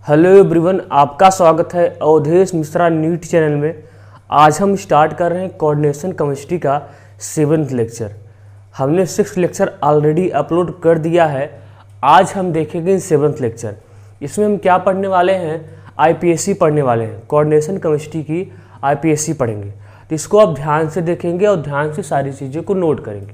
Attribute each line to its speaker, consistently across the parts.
Speaker 1: Hello everyone, आपका स्वागत है अवधेश मिश्रा नीट चैनल में। आज हम स्टार्ट कर रहे हैं कोऑर्डिनेशन केमिस्ट्री का 7th लेक्चर। हमने 6th लेक्चर ऑलरेडी अपलोड कर दिया है। आज हम देखेंगे 7th लेक्चर। इसमें हम क्या पढ़ने वाले हैं? आईपीएससी पढ़ने वाले हैं। कोऑर्डिनेशन केमिस्ट्री की आईपीएससी पढ़ेंगे, तो इसको आप ध्यान से देखेंगे और ध्यान से सारी चीज़ों को नोट करेंगे।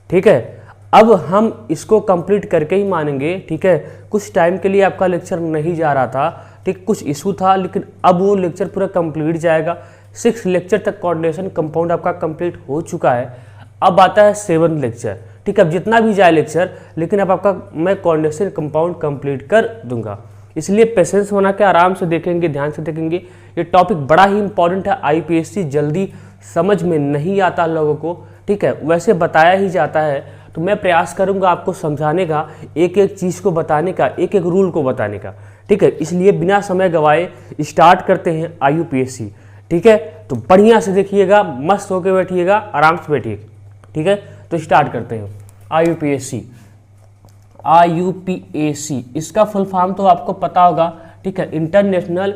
Speaker 1: ठीक है, अब हम इसको कंप्लीट करके ही मानेंगे। ठीक है, कुछ टाइम के लिए आपका लेक्चर नहीं जा रहा था, ठीक, कुछ इशू था, लेकिन अब वो लेक्चर पूरा कंप्लीट जाएगा। 6 लेक्चर तक कोऑर्डिनेशन कंपाउंड आपका कंप्लीट हो चुका है। अब आता है 7th लेक्चर। ठीक है, अब जितना भी जाए लेक्चर, लेकिन अब आपका मैं कोऑर्डिनेशन कंपाउंड कंप्लीट कर दूंगा। इसलिए पेशेंस बना के आराम से देखेंगे, ध्यान से देखेंगे। ये टॉपिक बड़ा ही इंपॉर्टेंट है। आईपीएससी जल्दी समझ में नहीं आता लोगों को। ठीक है, वैसे बताया ही जाता है, तो मैं प्रयास करूंगा आपको समझाने का, एक एक चीज़ को बताने का, एक एक रूल को बताने का। ठीक है, इसलिए बिना समय गवाए स्टार्ट करते हैं आईयूपीएससी। ठीक है, तो बढ़िया से देखिएगा, मस्त होकर बैठिएगा, आराम से बैठिएगा। ठीक है, तो स्टार्ट करते हैं। आईयूपीएससी, आईयूपीएससी इसका फुल फॉर्म तो आपको पता होगा। ठीक है, international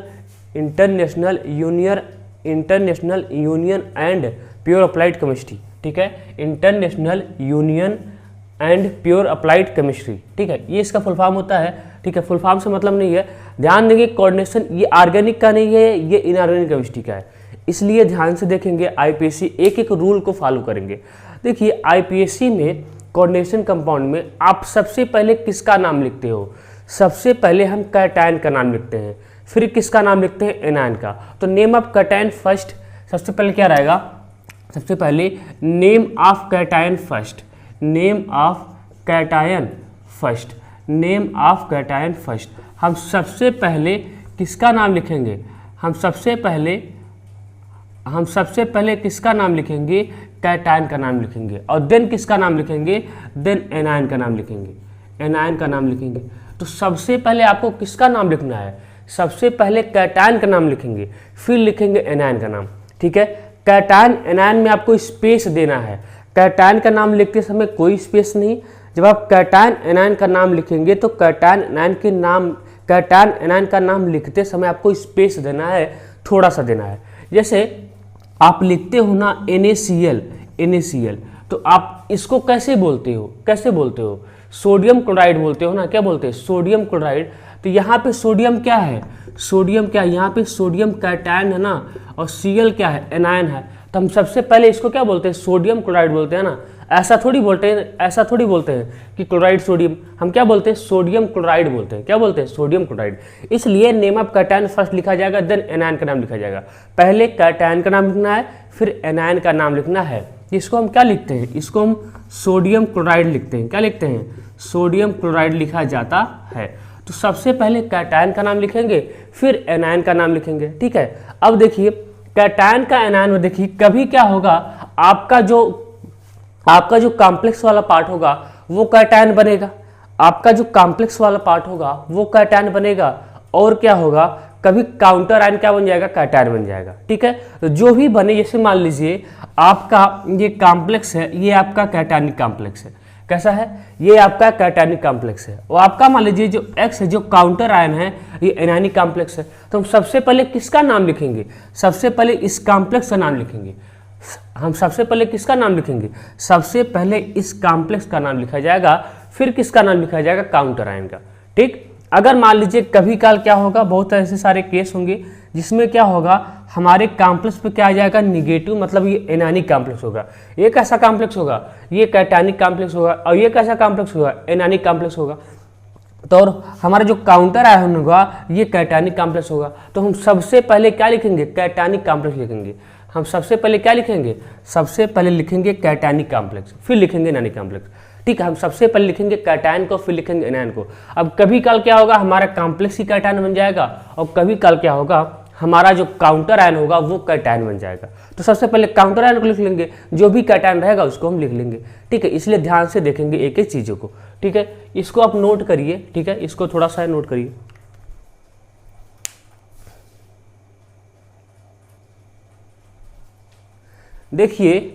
Speaker 1: union and pure applied chemistry. ठीक है, international union and pure applied chemistry. ठीक है, ये इसका फुल फॉर्म होता है। ठीक है, फुल फॉर्म से मतलब नहीं है, ध्यान देंगे। कोऑर्डिनेशन ये ऑर्गेनिक का नहीं है, ये इनऑर्गेनिक केमिस्ट्री का है, इसलिए ध्यान से देखेंगे। आईपीएससी एक एक रूल को फॉलो करेंगे। देखिए, आईपीएससी में कोऑर्डिनेशन कंपाउंड में आप सबसे पहले किसका नाम लिखते हो? सबसे पहले हम कैटायन का नाम लिखते हैं, फिर किसका नाम लिखते हैं? एनायन का। तो नेम ऑफ कैटायन फर्स्ट, सबसे पहले क्या रहेगा? सबसे पहले name of cation first, name of cation first, name of cation first. हम सबसे पहले किसका नाम लिखेंगे? हम सबसे पहले किसका नाम लिखेंगे? कैटायन का नाम लिखेंगे। और देन किसका नाम लिखेंगे? देन एनायन का नाम लिखेंगे, एनायन का नाम लिखेंगे। तो सबसे पहले आपको किसका नाम लिखना है? सबसे पहले कैटायन का नाम लिखेंगे, फिर लिखेंगे एनायन का नाम। ठीक है, कैटायन एनायन में आपको स्पेस देना है। कैटायन का नाम लिखते समय कोई स्पेस नहीं। जब आप कैटायन एनायन का नाम लिखेंगे तो कैटायन एनायन का नाम लिखते समय आपको स्पेस देना है, थोड़ा सा देना है। जैसे आप लिखते हो ना NaCl, तो आप इसको कैसे बोलते हो? सोडियम क्लोराइड बोलते हो ना, क्या बोलते हैं? Sodium chloride. तो यहाँ पे सोडियम क्या है? सोडियम क्या है? यहाँ पे सोडियम कैटायन है ना, और Cl क्या है? एनायन है। तो हम सबसे पहले इसको क्या बोलते हैं? सोडियम क्लोराइड बोलते हैं ना। ऐसा थोड़ी बोलते हैं कि क्लोराइड सोडियम। हम क्या बोलते हैं? सोडियम क्लोराइड बोलते हैं। क्या बोलते हैं? Sodium chloride. इसलिए नेम ऑफ कैटायन फर्स्ट लिखा जाएगा, देन एनायन का नाम लिखा जाएगा। पहले कैटायन का नाम लिखना है, फिर एनायन का नाम लिखना है। इसको हम क्या लिखते हैं? इसको हम सोडियम क्लोराइड लिखते हैं। क्या लिखते हैं? सोडियम क्लोराइड लिखा जाता है। तो सबसे पहले कैटायन का नाम लिखेंगे, फिर एनायन का नाम लिखेंगे। ठीक है, अब देखिए कैटायन का एनायन में देखिए कभी क्या होगा, आपका जो कॉम्प्लेक्स वाला पार्ट होगा वो कैटायन बनेगा। आपका जो कॉम्प्लेक्स वाला पार्ट होगा वो कैटायन बनेगा, और क्या होगा, कभी काउंटर आयन क्या बन जाएगा? कैटायन बन जाएगा। ठीक है, तो जो भी बने, जैसे मान लीजिए आपका ये कॉम्प्लेक्स है, ये आपका कैटायनिक कॉम्प्लेक्स है। कैसा है? ये आपका कैटायनिक कॉम्प्लेक्स है। और आपका मान लीजिए जो X है, जो काउंटर आयन है, ये एनायनिक कॉम्प्लेक्स है। तो हम सबसे पहले किसका नाम लिखेंगे? सबसे पहले इस कॉम्प्लेक्स का नाम लिखेंगे। हम सबसे पहले किसका नाम लिखेंगे? सबसे पहले इस कॉम्प्लेक्स का नाम लिखा जाएगा, फिर किसका नाम लिखा जाएगा? काउंटर आयन का। ठीक, अगर मान लीजिए कभी काल क्या होगा, बहुत ऐसे सारे केस होंगे जिसमें क्या होगा, हमारे कॉम्प्लेक्स पे क्या आ जाएगा? निगेटिव, मतलब ये एनायनिक कॉम्प्लेक्स होगा। ये कैसा कॉम्प्लेक्स होगा? ये कैटायनिक कॉम्प्लेक्स होगा। और ये कैसा कॉम्प्लेक्स होगा? एनायनिक कॉम्प्लेक्स होगा। तो और हमारा जो काउंटर आयन होगा ये कैटायनिक कॉम्प्लेक्स होगा। तो हम सबसे पहले क्या लिखेंगे? कैटायनिक कॉम्प्लेक्स लिखेंगे। हम सबसे पहले क्या लिखेंगे? सबसे पहले लिखेंगे कैटायनिक कॉम्प्लेक्स, फिर लिखेंगे एनायनिक कॉम्प्लेक्स। ठीक है, हम सबसे पहले लिखेंगे कैटायन को, फिर लिखेंगे एनायन को। अब कभी काल क्या होगा, हमारा कॉम्प्लेक्स ही कैटायन बन जाएगा, और कभी काल क्या होगा, हमारा जो काउंटर आयन होगा वो कैटायन बन जाएगा। तो सबसे पहले काउंटर आयन को लिख लेंगे, जो भी कैटायन रहेगा उसको हम लिख लेंगे। ठीक है, इसलिए ध्यान से देखेंगे एक एक चीज़ों को। ठीक है, इसको आप नोट करिए। ठीक है, इसको थोड़ा सा नोट करिए। देखिए,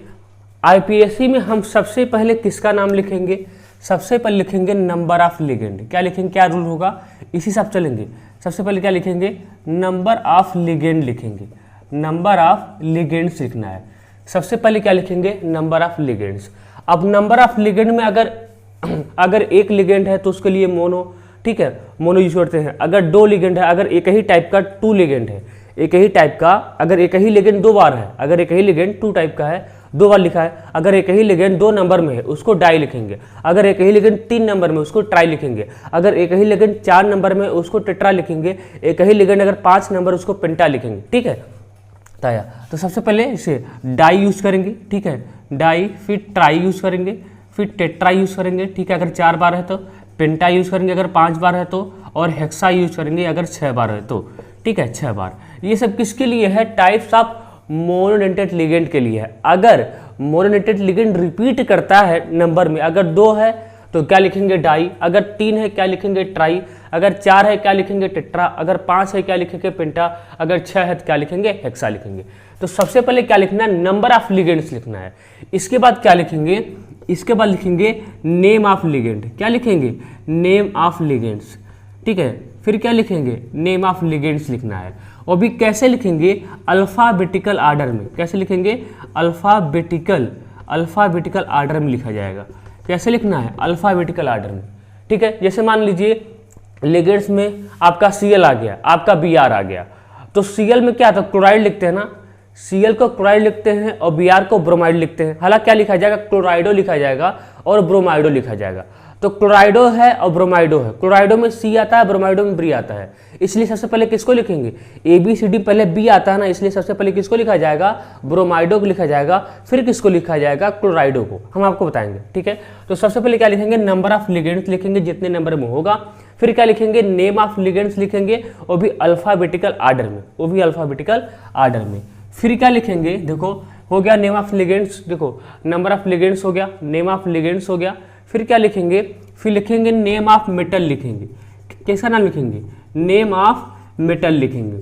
Speaker 1: आईपीएससी में हम सबसे पहले किसका नाम लिखेंगे? सबसे पहले लिखेंगे नंबर ऑफ लिगेंड। क्या लिखेंगे, क्या रूल होगा, इसी हिसाब चलेंगे। सबसे पहले क्या लिखेंगे, नंबर ऑफ लिगेंड लिखेंगे, नंबर ऑफ लिगेंड्स लिखना है। सबसे पहले क्या लिखेंगे, नंबर ऑफ लिगेंड्स। अब नंबर ऑफ लिगेंड में अगर एक लिगेंड है तो उसके लिए मोनो, ठीक है, मोनो यूज करते हैं। अगर दो लिगेंड है, अगर एक ही टाइप का टू लिगेंड है, एक ही टाइप का, अगर एक ही लिगेंड दो बार है, अगर एक ही लिगेंड टू टाइप का है, दो बार लिखा है, अगर एक ही लिगेंड दो नंबर में है उसको डाई लिखेंगे, अगर एक ही लिगेंड तीन नंबर में उसको ट्राई लिखेंगे, अगर एक ही लिगेंड चार नंबर में उसको टेट्रा लिखेंगे, एक ही लिगेंड अगर पांच नंबर उसको पेंटा लिखेंगे। ठीक है, बताया। तो सबसे पहले इसे डाई यूज करेंगे, ठीक है, डाई, फिर ट्राई यूज करेंगे, फिर टेट्रा यूज करेंगे, ठीक है, अगर चार बार है तो पेंटा यूज करेंगे, अगर पांच बार है तो, और हेक्सा यूज करेंगे अगर छह बार है तो। ठीक है, छह बार। ये सब किसके लिए है, टाइप्स ऑफ मोनोडेंटेड लिगेंड के लिए है। अगर मोनोडेंटेड लिगेंड रिपीट करता है नंबर में, अगर दो है तो क्या लिखेंगे, डाई, अगर तीन है क्या लिखेंगे, ट्राई, अगर चार है क्या लिखेंगे, टेट्रा, अगर पांच है क्या लिखेंगे, पेंटा, अगर छह है तो क्या लिखेंगे, हेक्सा लिखेंगे। तो सबसे पहले क्या लिखना है, नंबर ऑफ लिगेंड्स लिखना है। इसके बाद क्या लिखेंगे, इसके बाद लिखेंगे नेम ऑफ लिगेंड। क्या लिखेंगे, नेम ऑफ लिगेंड्स। ठीक है, फिर क्या लिखेंगे, नेम ऑफ लिगेंड्स लिखना है। और भी कैसे लिखेंगे, अल्फाबेटिकल आर्डर में। कैसे लिखेंगे, अल्फाबेटिकल आर्डर में लिखा जाएगा। कैसे लिखना है, अल्फाबेटिकल आर्डर में। ठीक है, जैसे मान लीजिए लिगेंड्स में आपका Cl आ गया, आपका Br आ गया, तो Cl में क्या था, क्लोराइड लिखते हैं ना, Cl को क्लोराइड लिखते हैं और Br को ब्रोमाइड लिखते हैं। हालांकि क्या लिखा जाएगा, क्लोराइडो लिखा जाएगा और ब्रोमाइडो लिखा जाएगा। तो क्लोराइडो है और ब्रोमाइडो है, क्लोराइडो में C आता है, ब्रोमाइडो में B आता है, इसलिए सबसे पहले किसको लिखेंगे, ABCD पहले B आता है ना, इसलिए सबसे पहले किसको लिखा जाएगा, ब्रोमाइडो को लिखा जाएगा, फिर किसको लिखा जाएगा, क्लोराइडो को। हम आपको बताएंगे। ठीक है, तो सबसे पहले क्या लिखेंगे, नंबर ऑफ लिगेंड्स लिखेंगे जितने नंबर में होगा, फिर क्या लिखेंगे, नेम ऑफ लिगेंड्स लिखेंगे, वो भी अल्फाबेटिकल आर्डर में, वो भी अल्फाबेटिकल आर्डर में। फिर क्या लिखेंगे, देखो हो गया नेम ऑफ लिगेंड्स, देखो नंबर ऑफ लिगेंड्स हो गया, नेम ऑफ लिगेंड्स हो गया। फिर क्या लिखेंगे, फिर लिखेंगे नेम ऑफ मेटल लिखेंगे। कैसा नाम लिखेंगे, नेम ऑफ मेटल लिखेंगे,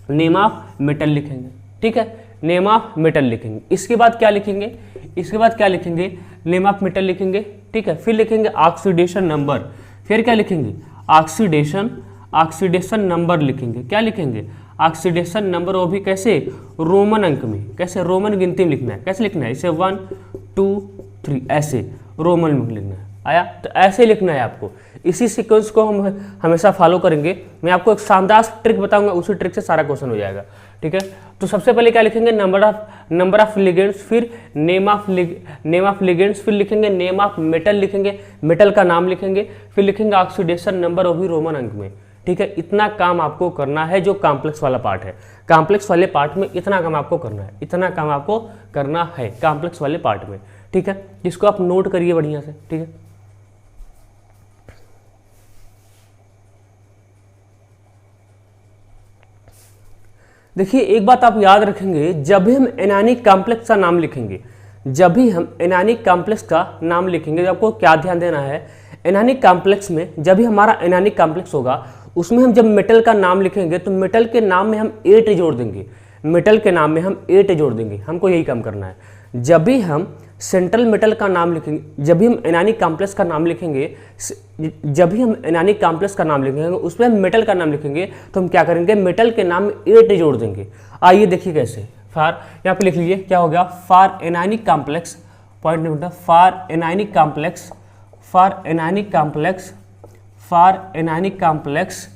Speaker 1: नेम ऑफ मेटल लिखेंगे। ठीक है, नेम ऑफ मेटल लिखेंगे। इसके बाद क्या लिखेंगे, इसके बाद क्या लिखेंगे, नेम ऑफ मेटल लिखेंगे। ठीक है, फिर लिखेंगे ऑक्सीडेशन नंबर। फिर क्या लिखेंगे, ऑक्सीडेशन नंबर लिखेंगे। क्या लिखेंगे, ऑक्सीडेशन नंबर, वो भी कैसे, रोमन अंक में, कैसे रोमन गिनती में लिखना है। कैसे लिखना है, इसे 1 2 3 ऐसे रोमन में लिखना है। आया, तो ऐसे लिखना है आपको। इसी सीक्वेंस को हम हमेशा फॉलो करेंगे। मैं आपको एक शानदार ट्रिक बताऊंगा, उसी ट्रिक से सारा क्वेश्चन हो जाएगा। ठीक है, तो सबसे पहले क्या लिखेंगे, नंबर ऑफ लिगेंड्स, फिर नेम ऑफ लिगेंड्स, फिर लिखेंगे नेम ऑफ मेटल लिखेंगे, मेटल का नाम लिखेंगे, फिर लिखेंगे ऑक्सीडेशन नंबर, वो भी रोमन अंक में। ठीक है, इतना काम आपको करना है जो कॉम्प्लेक्स वाला पार्ट है। कॉम्प्लेक्स वाले पार्ट में इतना काम आपको करना है, इतना काम आपको करना है कॉम्प्लेक्स वाले पार्ट में। ठीक है, जिसको आप नोट करिए बढ़िया से। ठीक है, देखिए एक बात आप याद रखेंगे, जब भी हम एनायनिक कॉम्प्लेक्स का नाम लिखेंगे, जब भी हम एनायनिक कॉम्प्लेक्स का नाम लिखेंगे, तो आपको क्या ध्यान देना है, एनायनिक कॉम्प्लेक्स में जब भी हमारा एनायनिक कॉम्प्लेक्स होगा, उसमें हम जब मेटल का नाम लिखेंगे तो मेटल के नाम में हम 8 जोड़ देंगे, मेटल के नाम में हम 8 जोड़ देंगे। हमको यही काम करना है। जब भी हम सेंट्रल मेटल का नाम लिखेंगे, जब भी हम एनायनिक कॉम्प्लेक्स का नाम लिखेंगे, जब भी हम एनायनिक कॉम्प्लेक्स का नाम लिखेंगे, उसमें हम मेटल का नाम लिखेंगे, तो हम क्या करेंगे, मेटल के नाम में 8 जोड़ देंगे। आइए देखिए कैसे। फॉर, यहाँ पे लिख लीजिए क्या हो गया, फॉर एनायनिक कॉम्प्लेक्स, पॉइंट नहीं होता, for anionic complex, for anionic complex, for anionic complex,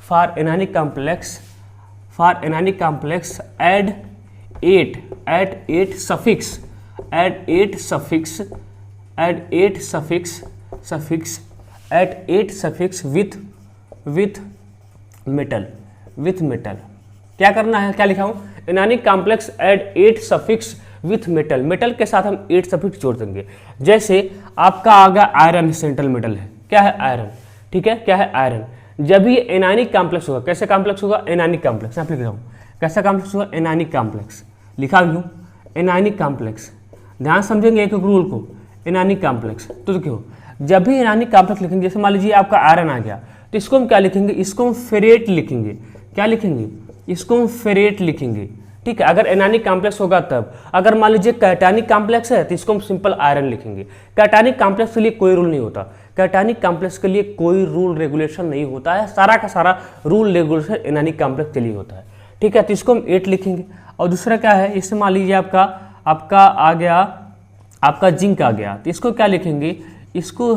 Speaker 1: for anionic complex, for anionic complex add 8 suffix, add 8 suffix, add 8 suffix, add 8 suffix with metal, with metal। क्या करना है, क्या लिखा हूं, anionic complex add 8 suffix with metal, metal के साथ हम 8 suffix जोड़ देंगे। जैसे आपका आ गया आयरन, सेंट्रल मेटल है, क्या है, आयरन। ठीक है, क्या है, आयरन। जब ये एनायनिक कॉम्प्लेक्स होगा, कैसे कॉम्प्लेक्स होगा, एनायनिक कॉम्प्लेक्स। यहाँ पे लिख रहा हूँ, कैसा कॉम्प्लेक्स होगा, एनायनिक कॉम्प्लेक्स। लिखा भी हूँ, एनायनिक कॉम्प्लेक्स। ध्यान समझेंगे एक एक रूल को, एनायनिक कॉम्प्लेक्स। तो देखो, जब भी एनायनिक कॉम्प्लेक्स लिखेंगे, जैसे मान लीजिए आपका आयरन आ गया, तो इसको हम क्या लिखेंगे, इसको हम फेरेट लिखेंगे। क्या लिखेंगे, इसको हम फेरेट लिखेंगे। ठीक है, अगर एनायनिक कॉम्प्लेक्स होगा तब। अगर मान लीजिए कैटायनिक कॉम्प्लेक्स है तो इसको हम सिंपल आयरन लिखेंगे। कैटायनिक कॉम्प्लेक्स के लिए कोई रूल नहीं होता, कैटायनिक कॉम्प्लेक्स के लिए कोई रूल रेगुलेशन नहीं होता है, सारा का सारा रूल रेगुलेशन एनायनिक कॉम्प्लेक्स के लिए होता है। ठीक है, तो इसको हम 8 लिखेंगे। और दूसरा क्या है, इससे मान लीजिए आपका आ गया, आपका जिंक आ गया, तो इसको क्या लिखेंगे, इसको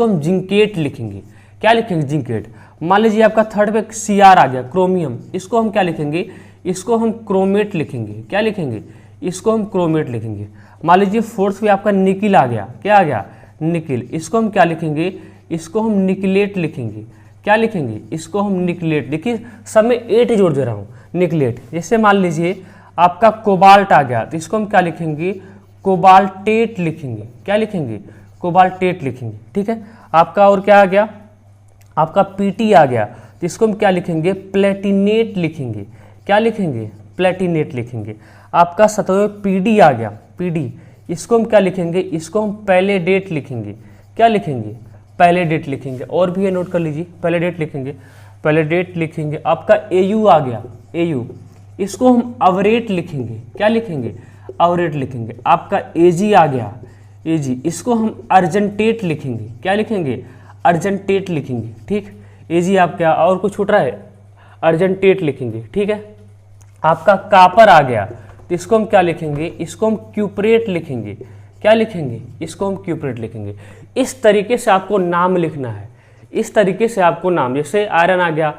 Speaker 1: हम जिंकेट लिखेंगे। क्या लिखेंगे, जिंकेट। मान लीजिए आपका थर्ड पे Cr आ गया, क्रोमियम, इसको हम क्या लिखेंगे, इसको हम क्रोमेट लिखेंगे। क्या लिखेंगे, इसको हम क्रोमेट लिखेंगे। मान लीजिए फोर्थ पे आपका निकिल आ गया, क्या आ गया, निकिल, इसको हम क्या लिखेंगे, इसको हम निकलेट लिखेंगे। क्या लिखेंगे, इसको हम निकलेट। देखिए सब में 8 जोड़ दे रहा हूँ, निकलेट। जैसे मान लीजिए आपका कोबाल्ट आ गया, तो इसको हम क्या लिखेंगे, कोबाल्टेट लिखेंगे। क्या लिखेंगे, कोबाल्टेट लिखेंगे। ठीक है, आपका और क्या आ गया, आपका Pt आ गया, तो इसको हम क्या लिखेंगे, प्लेटिनेट लिखेंगे। क्या लिखेंगे, प्लेटिनेट लिखेंगे। आपका 7वें Pd आ गया, Pd, इसको हम क्या लिखेंगे, इसको हम पैलेडेट लिखेंगे। क्या लिखेंगे, पैलेडेट लिखेंगे। और भी ये नोट कर लीजिए, पैलेडेट लिखेंगे, पैलेडेट लिखेंगे। आपका Au आ गया, Au, इसको हम अवरेट लिखेंगे। क्या लिखेंगे, अवरेट लिखेंगे। आपका Ag आ गया, Ag, इसको हम अर्जेंटेट लिखेंगे। क्या लिखेंगे, अर्जेंटेट लिखेंगे। ठीक, Ag आप क्या, और कुछ छूट रहा है, अर्जेंटेट लिखेंगे। ठीक है, आपका कापर आ गया, तो इसको हम क्या लिखेंगे, इसको हम क्यूपरेट लिखेंगे। क्या लिखेंगे, इसको हम क्यूपरेट लिखेंगे। इस तरीके से आपको नाम लिखना है, इस तरीके से आपको नाम, जैसे आयरन आ गया,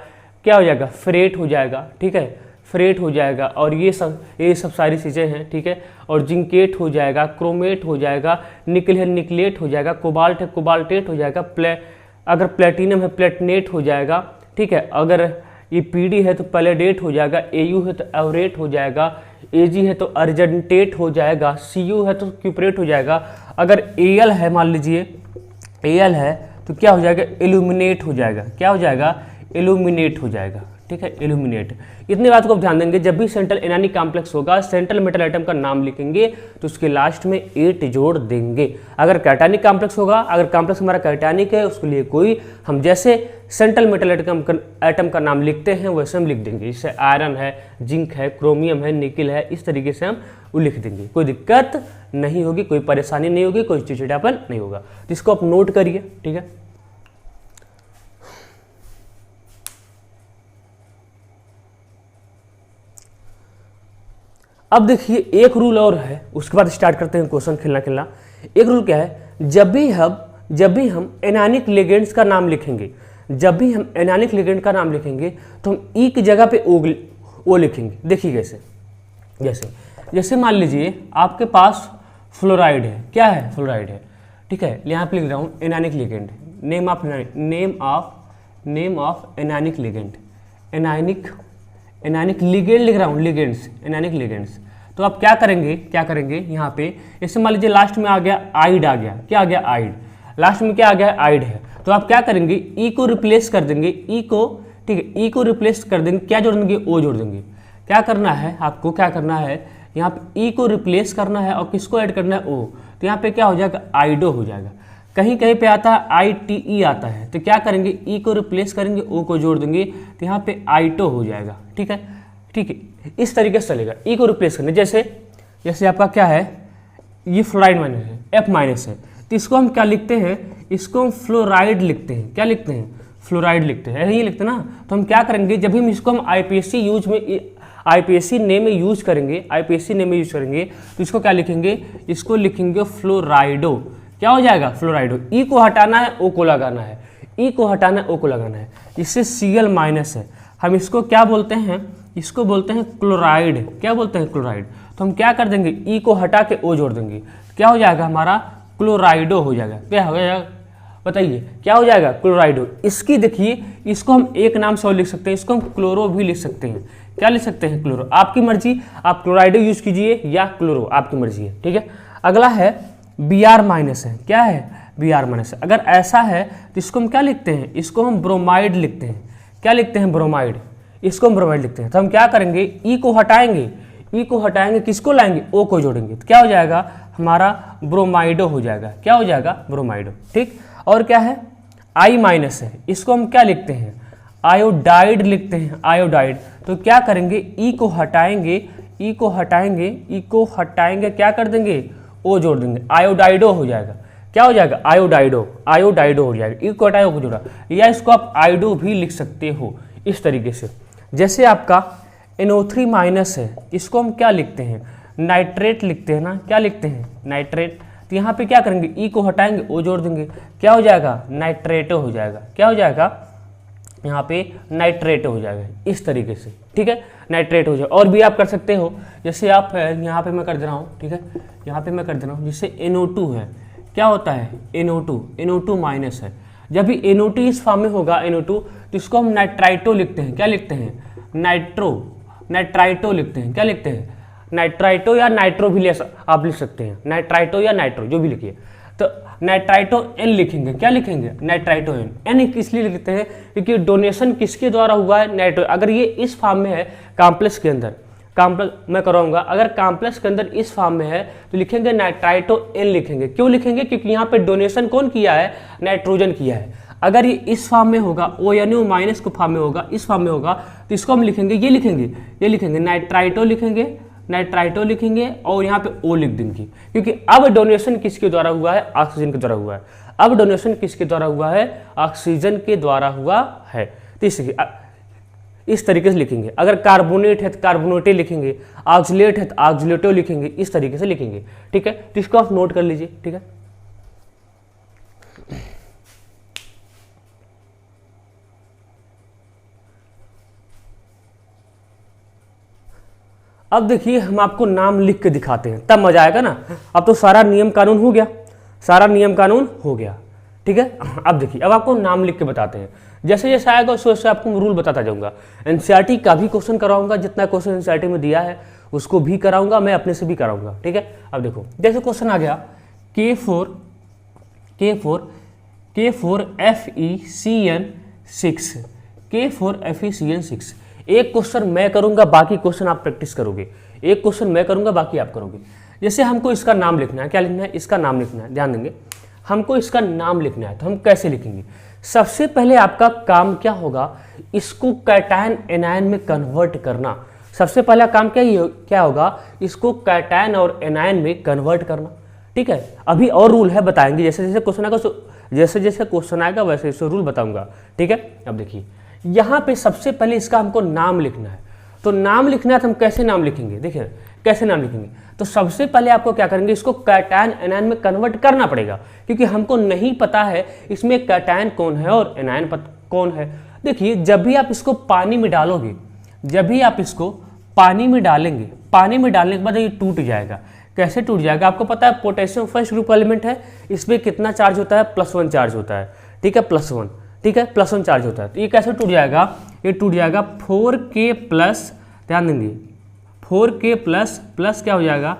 Speaker 1: क्या हो जाएगा, फ्रेट हो जाएगा। ठीक है, फ्रेट हो जाएगा। और ये सब सारी चीज़ें हैं। ठीक है, और जिंकेट हो जाएगा, क्रोमेट हो जाएगा, निकल है निकलेट हो जाएगा, कोबाल्ट है कोबाल्टेट हो जाएगा, अगर प्लेटिनम है प्लेटिनेट हो जाएगा। ठीक है, अगर ये Pd है तो पैलेडेट हो जाएगा, Au है तो एवरेट हो जाएगा, Ag है तो अर्जेंटेट हो जाएगा, Cu है तो क्यूपरेट हो जाएगा। अगर Al है, मान लीजिए Al है तो क्या हो जाएगा, इल्यूमिनेट हो जाएगा। क्या हो जाएगा, इल्यूमिनेट हो जाएगा। ठीक है, इल्यूमिनेट। इतनी बात को ध्यान देंगे, जब भी सेंट्रल एनायनिक कॉम्प्लेक्स होगा, सेंट्रल मेटल आइटम का नाम लिखेंगे तो उसके लास्ट में 8 जोड़ देंगे। अगर कैटायनिक कॉम्प्लेक्स होगा, अगर कॉम्प्लेक्स हमारा कैटायनिक है, उसके लिए कोई, हम जैसे सेंट्रल मेटल आइटम का नाम लिखते हैं वैसे हम लिख देंगे। जैसे आयरन है, जिंक है, क्रोमियम है, निकिल है, इस तरीके से हम वो लिख देंगे। कोई दिक्कत नहीं होगी, कोई परेशानी नहीं होगी, कोई चिड़चिड़ापन नहीं होगा। तो इसको आप नोट करिए। ठीक है, अब देखिए एक रूल और है, उसके बाद स्टार्ट करते हैं क्वेश्चन खेलना। एक रूल क्या है, जब भी हम एनायनिक लिगेंड्स का नाम लिखेंगे, जब भी हम एनायनिक लिगेंड का नाम लिखेंगे तो हम ई की जगह पे ओ लिखेंगे। देखिए कैसे, जैसे मान लीजिए आपके पास फ्लोराइड है। क्या है, फ्लोराइड है। ठीक है, यहाँ पे लिख रहा हूँ anionic ligand, name of anionic ligand, anionic ligand लिख रहा हूँ, लिगेंड्स, एनायनिक लिगेंड्स। तो आप क्या करेंगे यहाँ पे, जैसे मान लीजिए लास्ट में आ गया आइड आ गया। क्या आ गया, आइड, लास्ट में क्या आ गया, आइड है। तो आप क्या करेंगे, ई को रिप्लेस कर देंगे, ई को, ठीक है, ई को रिप्लेस कर देंगे, क्या जोड़ देंगे, ओ जोड़ देंगे। क्या करना है आपको, क्या करना है, यहाँ पे ई को रिप्लेस करना है और किसको ऐड करना है, ओ। तो यहाँ पे क्या हो जाएगा, आइडो हो जाएगा। कहीं कहीं पे आता है ITE आता है, तो क्या करेंगे, ई को रिप्लेस करेंगे, ओ को जोड़ देंगे, तो यहाँ पे आइटो हो जाएगा। ठीक है, इस तरीके से चलेगा। ई को रिप्लेस करने, जैसे आपका क्या है, ये फ्लोराइड माइनस है, F माइनस है, तो इसको हम क्या लिखते हैं, इसको हम फ्लोराइड लिखते हैं। क्या लिखते हैं, फ्लोराइड लिखते हैं, यही लिखते हैं ना। तो हम क्या करेंगे, जब भी इसको हम IPSC नेम में यूज करेंगे, तो इसको क्या लिखेंगे, इसको लिखेंगे फ्लोराइडो। क्या हो जाएगा, फ्लोराइडो। ई को हटाना है, ओ को लगाना है, ई को हटाना है, ओ को लगाना है। इससे Cl माइनस है, हम इसको क्या बोलते हैं, इसको बोलते हैं क्लोराइड। क्या बोलते हैं, क्लोराइड। तो हम क्या कर देंगे, ई को हटा के ओ जोड़ देंगे, क्या हो जाएगा, हमारा क्लोराइडो हो जाएगा। क्या हो जाएगा, बताइए क्या हो जाएगा, क्लोराइडो। इसकी देखिए, इसको हम एक नाम से और लिख सकते हैं, इसको हम क्लोरो भी लिख सकते हैं। क्या लिख सकते हैं, क्लोरो। आपकी मर्जी, आप क्लोराइडो यूज कीजिए या क्लोरो, आपकी मर्जी है। ठीक है, अगला है Br माइनस है। क्या है, Br माइनस है। अगर ऐसा है तो इसको हम क्या लिखते हैं, इसको हम ब्रोमाइड लिखते हैं। क्या लिखते हैं, ब्रोमाइड, इसको हम ब्रोमाइड लिखते हैं। तो हम क्या करेंगे, ई को हटाएंगे, किसको लाएंगे, ओ को जोड़ेंगे, तो क्या हो जाएगा, हमारा ब्रोमाइडो हो जाएगा। क्या हो जाएगा, ब्रोमाइडो। ठीक, और क्या है, I माइनस है, इसको हम क्या लिखते हैं, आयोडाइड लिखते हैं, आयोडाइड। तो क्या करेंगे, ई को हटाएंगे, ई को हटाएंगे, ई को हटाएंगे, क्या कर देंगे, ओ जोड़ देंगे, आयोडाइडो हो जाएगा। क्या हो जाएगा, आयोडाइडो, आयोडाइडो हो जाएगा। ई को हटाए ओ को जोड़ा, या इसको आप आयोडो भी लिख सकते हो इस तरीके से। जैसे आपका NO3 माइनस है, इसको हम क्या लिखते हैं, नाइट्रेट लिखते हैं ना, क्या लिखते हैं, नाइट्रेट। तो यहाँ पे क्या करेंगे, ई को हटाएंगे ओ जोड़ देंगे, क्या हो जाएगा, नाइट्रेटो हो जाएगा। क्या हो जाएगा, यहाँ पे नाइट्रेट हो जाएगा इस तरीके से, ठीक है, नाइट्रेट हो जाएगा। और भी आप कर सकते हो, जैसे आप यहाँ पे मैं कर दे रहा हूँ, ठीक है, यहाँ पे मैं कर दे रहा हूँ, जैसे NO2 है, क्या होता है, NO2 माइनस है। जब भी NO2 इस फॉर्म में होगा NO2, तो इसको हम नाइट्राइटो लिखते हैं, क्या लिखते हैं, नाइट्राइटो लिखते हैं, क्या लिखते हैं, नाइट्राइटो या नाइट्रो भी आप लिख सकते हैं, नाइट्राइटो या नाइट्रो जो भी लिखिए। तो नाइट्राइटो N लिखेंगे, क्या लिखेंगे, नाइट्राइटो N इसलिए लिखते हैं क्योंकि डोनेशन किसके द्वारा हुआ है, नाइट्रो। अगर ये इस फॉर्म में है कॉम्प्लेक्स के अंदर, कॉम्प्लेक्स मैं कराऊंगा, अगर कॉम्प्लेक्स के अंदर इस फॉर्म में है तो लिखेंगे नाइट्राइटो N लिखेंगे। क्यों लिखेंगे, क्योंकि यहाँ पे डोनेशन कौन किया है, नाइट्रोजन किया है। अगर ये इस फॉर्म में होगा, ONO माइनस को फॉर्म में होगा, इस फॉर्म में होगा, तो इसको हम लिखेंगे, ये लिखेंगे नाइट्राइटो लिखेंगे और यहाँ पे O लिख देंगे। क्योंकि अब डोनेशन किसके द्वारा हुआ है, ऑक्सीजन के द्वारा हुआ है। अब डोनेशन किसके द्वारा हुआ है, ऑक्सीजन के द्वारा हुआ है। तो इस तरीके से लिखेंगे। अगर कार्बोनेट है तो कार्बोनेटे लिखेंगे, ऑक्सीलेट है तो ऑक्सीलेटो लिखेंगे, इस तरीके से लिखेंगे, ठीक है। तो इसको आप नोट कर लीजिए, ठीक है। अब देखिए हम आपको नाम लिख के दिखाते हैं, तब मजा आएगा ना। अब तो सारा नियम कानून हो गया, ठीक है। अब देखिए, अब आपको नाम लिख के बताते हैं। जैसे जैसे आएगा वैसे आपको रूल बताता जाऊंगा। एनसीईआरटी का भी क्वेश्चन कराऊंगा, जितना क्वेश्चन एनसीईआरटी में दिया है उसको भी कराऊंगा, मैं अपने से भी कराऊंगा, ठीक है। अब देखो, जैसे क्वेश्चन आ गया K4 FeCN6, एक क्वेश्चन मैं करूंगा, बाकी क्वेश्चन आप प्रैक्टिस करोगे। एक क्वेश्चन मैं करूंगा, बाकी आप करोगे। जैसे हमको इसका नाम लिखना है, क्या लिखना है, इसका नाम लिखना है, ध्यान देंगे। हमको इसका नाम लिखना है तो हम कैसे लिखेंगे, सबसे पहले आपका काम क्या होगा, इसको कैटायन एनायन में कन्वर्ट करना। सबसे पहला काम क्या होगा, इसको कैटायन और एनायन में कन्वर्ट करना, ठीक है। अभी और रूल है, बताएंगे जैसे जैसे क्वेश्चन आएगा वैसे वैसे रूल बताऊंगा, ठीक है। अब देखिए, यहाँ पे सबसे पहले इसका हमको नाम लिखना है। तो नाम लिखना है तो हम कैसे नाम लिखेंगे, देखिए कैसे नाम लिखेंगे। तो सबसे पहले आपको क्या करेंगे, इसको कैटायन एनायन में कन्वर्ट करना पड़ेगा, क्योंकि हमको नहीं पता है इसमें कैटायन कौन है और एनायन कौन है। देखिए, जब भी आप इसको पानी में डालोगे, जब भी आप इसको पानी में डालेंगे, पानी में डालने के बाद ये टूट जाएगा। कैसे टूट जाएगा, आपको पता है पोटेशियम फर्स्ट ग्रुप एलिमेंट है, इसमें कितना चार्ज होता है, +1 चार्ज होता है, ठीक है, +1, ठीक है, +1 चार्ज होता है। तो ये कैसे टूट जाएगा, ये टूट जाएगा 4K+, ध्यान देंगे 4K प्लस क्या हो जाएगा,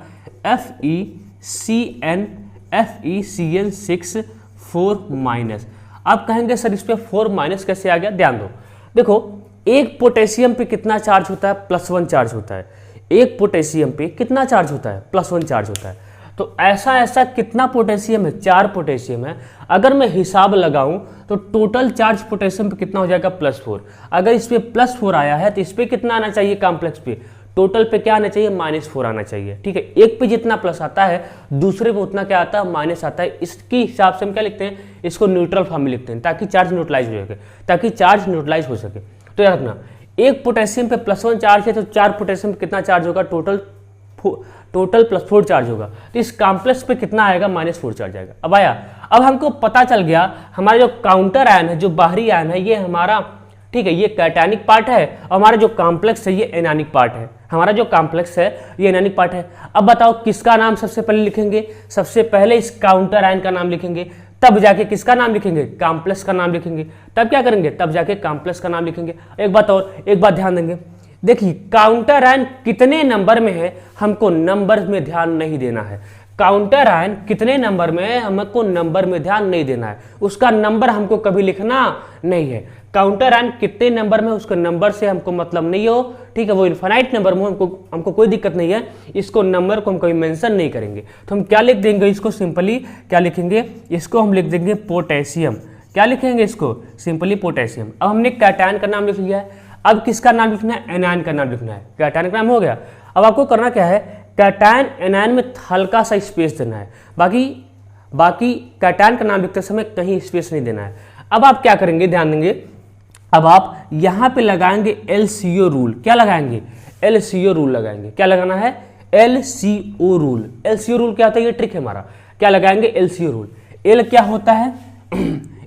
Speaker 1: FeCN6 4-। आप कहेंगे सर इस पे 4- कैसे आ गया, ध्यान दो। देखो, एक पोटेशियम पे कितना चार्ज होता है, +1 चार्ज होता है। एक पोटेशियम पे कितना चार्ज होता है, +1 चार्ज होता है। तो ऐसा कितना पोटेशियम है, 4 पोटेशियम है। अगर मैं हिसाब लगाऊं तो टोटल चार्ज पोटेशियम पे कितना हो जाएगा, +4। अगर इस पे +4 आया है तो इस पे कितना आना चाहिए, कॉम्प्लेक्स पे टोटल पे क्या आना चाहिए, -4 आना चाहिए, ठीक है। एक पे जितना प्लस आता है दूसरे पे उतना क्या आता है, माइनस आता है। इसके हिसाब से हम क्या लिखते हैं, इसको न्यूट्रल फॉर्म में लिखते हैं, ताकि चार्ज न्यूट्रलाइज हो सके, तो याद रखना, एक पोटेशियम पे +1 चार्ज है तो 4 पोटेशियम पे कितना चार्ज होगा, टोटल +4 चार्ज होगा। तो इस कॉम्प्लेक्स पे कितना आएगा, -4 चार्ज आएगा। अब आया, अब हमको पता चल गया हमारा जो काउंटर आयन है, जो बाहरी आयन है, ये हमारा, ठीक है, ये कैटायनिक पार्ट है, और हमारा जो कॉम्प्लेक्स है ये एनायनिक पार्ट है। हमारा जो कॉम्प्लेक्स है ये एनायनिक पार्ट है। अब बताओ किसका नाम सबसे पहले लिखेंगे, सबसे पहले इस काउंटर आयन का नाम लिखेंगे, तब जाके किसका नाम लिखेंगे, कॉम्प्लेक्स का नाम लिखेंगे। तब क्या करेंगे, तब जाके कॉम्प्लेक्स का नाम लिखेंगे। एक बात और, एक बात ध्यान देंगे, देखिए काउंटर आयन कितने नंबर में है, हमको नंबर में ध्यान नहीं देना है। काउंटर आयन कितने नंबर में है, हमको नंबर में ध्यान नहीं देना है, उसका नंबर हमको कभी लिखना नहीं है। काउंटर आयन कितने नंबर में, उसके नंबर से हमको मतलब नहीं हो, ठीक है, वो इनफाइनाइट नंबर में हमको कोई दिक्कत नहीं है, इसको नंबर को हम कभी मेंशन नहीं करेंगे। तो हम क्या लिख देंगे, इसको सिंपली क्या लिखेंगे, इसको हम लिख देंगे पोटेशियम, क्या लिखेंगे इसको, सिंपली पोटेशियम। अब हमने कैटायन का नाम लिख लिया है, अब किसका नाम लिखना है, एनायन का नाम लिखना है। कैटायन का नाम हो गया, अब आपको करना क्या है, कैटायन एनायन में हल्का सा स्पेस देना है, बाकी कैटायन का नाम लिखते समय कहीं स्पेस नहीं देना है। अब आप क्या करेंगे, ध्यान देंगे, अब आप यहां पे लगाएंगे LCO रूल। क्या लगाएंगे, LCO रूल लगाएंगे। क्या लगाना है, LCO रूल। LCO रूल क्या होता है, ये ट्रिक है हमारा। क्या लगाएंगे, LCO रूल। L क्या होता है,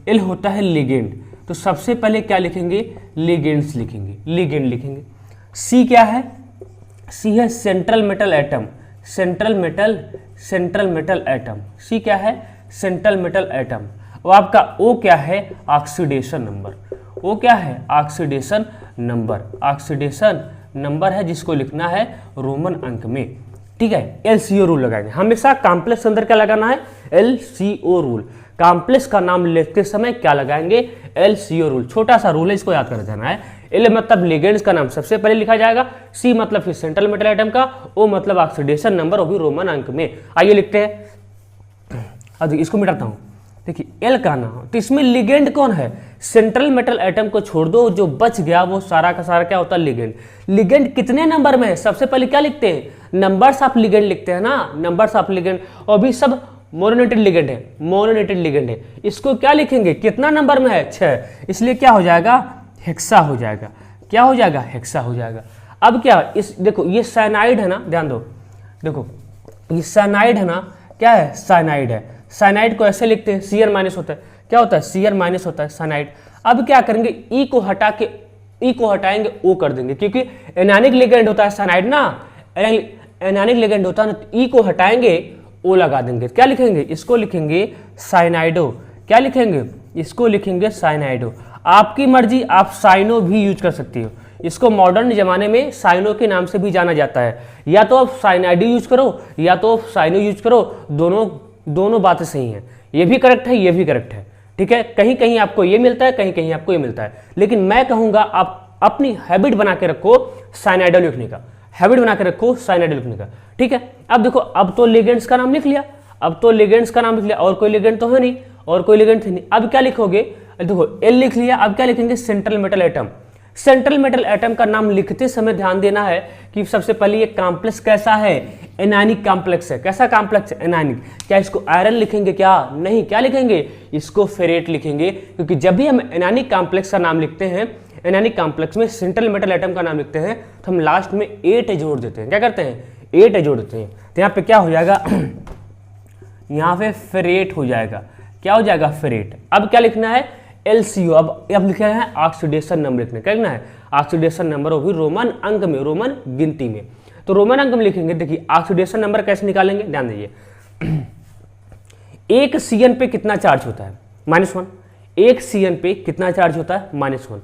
Speaker 1: L होता है लिगेंड, तो सबसे पहले क्या लिखेंगे, लिगेंड्स लिखेंगे, लिगेंड लिखेंगे। C क्या है, C है central metal atom, central metal atom. C क्या है, सेंट्रल मेटल एटम। और आपका O क्या है, ऑक्सीडेशन नंबर। O क्या है, ऑक्सीडेशन नंबर। ऑक्सीडेशन नंबर है जिसको लिखना है रोमन अंक में, ठीक है। LCO रूल लगाएंगे हमेशा। कॉम्प्लेक्स अंदर क्या लगाना है, LCO रूल। कॉम्प्लेक्स का नाम लिखते समय क्या लगाएंगे, LCO रूल। छोटा सा रूल है, इसको याद कर जाना है। L मतलब लिगेंड्स का नाम सबसे पहले लिखा जाएगा, C मतलब फिर सेंट्रल मेटल एटम का, O मतलब ऑक्सीडेशन नंबर, वो भी रोमन अंक में। आइए लिखते हैं, अब इसको मिटाता हूं। देखिए L का नाम, तो इसमें लिगेंड कौन है, सेंट्रल मेटल एटम को छोड़ दो, जो बच गया वो सारा का सारा क्या होता है, लिगेंड। लिगेंड कितने नंबर में है, सबसे पहले क्या लिखते हैं, नंबर्स ऑफ लिगेंड लिखते हैं ना, नंबर्स ऑफ लिगेंड। और भी सब मोनोनेटेड लिगेंड है, मोनोनेटेड लिगेंड है। इसको क्या लिखेंगे, कितना नंबर में है, 6, इसलिए क्या हो जाएगा, हेक्सा हो जाएगा। क्या हो जाएगा, हेक्सा हो जाएगा। अब क्या, इस देखो ये साइनाइड है ना, ध्यान दो, देखो ये साइनाइड है ना, क्या है, साइनाइड है। साइनाइड को ऐसे लिखते हैं, Cr माइनस होता है, क्या होता है, Cr माइनस होता है साइनाइड। अब क्या करेंगे, E को हटा के, E को हटाएंगे, O कर देंगे, क्योंकि एनानिक लिगेंड होता है साइनाइड ना, एनानिक लिगेंड होता है ना, तो E को हटाएंगे, O लगा देंगे। क्या लिखेंगे, इसको लिखेंगे साइनाइडो। क्या लिखेंगे, इसको लिखेंगे साइनाइडो। आपकी मर्जी, आप साइनो भी यूज कर सकती हो, इसको मॉडर्न जमाने में साइनो के नाम से भी जाना जाता है। या तो आप साइनाइडो यूज करो, या तो आप साइनो यूज करो, दोनों बातें सही हैं। ये भी करेक्ट है, ये भी करेक्ट है, ठीक है। कहीं कहीं आपको ये मिलता है, कहीं कहीं आपको ये मिलता है, लेकिन मैं कहूंगा आप अपनी हैबिट बना के रखो साइनाइडो लिखने का, हैबिट बना के रखो साइनाइडो लिखने का, ठीक है। अब देखो, अब तो लिगेंड्स का नाम लिख लिया, अब तो लिगेंड्स का नाम लिख लिया, और कोई लिगेंड तो है नहीं, और कोई लिगेंड नहीं। अब क्या लिखोगे, देखो L लिख लिया, अब क्या लिखेंगे, central metal atom. Central metal atom का नाम लिखते समय ध्यान देना है कि सबसे पहले ये कॉम्प्लेक्स कैसा है, एनायनिक कॉम्प्लेक्स है। कैसा कॉम्प्लेक्स है, एनायनिक। क्या इसको आयरन लिखेंगे, क्या नहीं, क्या लिखेंगे, इसको फेरेट लिखेंगे, क्योंकि जब भी हम एनायनिक कॉम्प्लेक्स का नाम लिखते हैं, एनायनिक कॉम्प्लेक्स में सेंट्रल मेटल एटम का नाम लिखते हैं, तो हम लास्ट में 8 जोड़ देते हैं। क्या करते हैं, 8 जोड़ देते हैं। तो यहाँ पे क्या हो जाएगा, यहाँ पे फेरेट हो जाएगा। क्या हो जाएगा, फेरेट। अब क्या लिखना है, LCO। अब लिखना है ऑक्सीडेशन नंबर, लिखना क्या लिखना है, ऑक्सीडेशन नंबर, वो भी रोमन अंक में, रोमन गिनती में। तो रोमन अंक में लिखेंगे। देखिए ऑक्सीडेशन नंबर कैसे निकालेंगे, ध्यान दीजिए। एक CN पे कितना चार्ज होता है, -1। एक CN पे कितना चार्ज होता है, -1।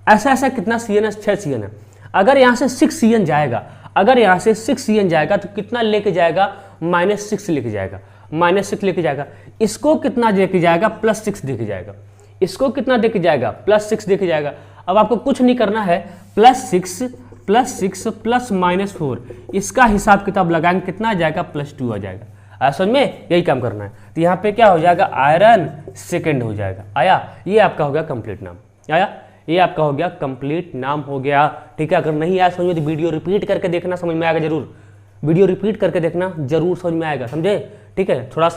Speaker 1: ऐसा कितना CN है, 6 CN है। अगर यहाँ से 6 CN जाएगा, अगर यहाँ से 6 CN जाएगा तो कितना लेके जाएगा, -6 लेके जाएगा, -6 लेके जाएगा। इसको कितना लेके जाएगा, +6 देके जाएगा। इसको कितना देके जाएगा, +6 देके जाएगा। अब आपको कुछ नहीं करना है, +6 + -4, इसका हिसाब किताब लगाएंगे, कितना आ जाएगा, +2 आ जाएगा। असल में यही काम करना है। तो यहाँ पे क्या हो जाएगा, आयरन सेकंड हो जाएगा। आया, ये आपका हो गया कंप्लीट नाम। आया, ये आपका हो गया कंप्लीट नाम हो गया, ठीक है। अगर नहीं आया समझ में तो वीडियो रिपीट करके देखना, समझ में आएगा जरूर। वीडियो रिपीट करके देखना, जरूर समझ में आएगा, समझे, ठीक है। थोड़ा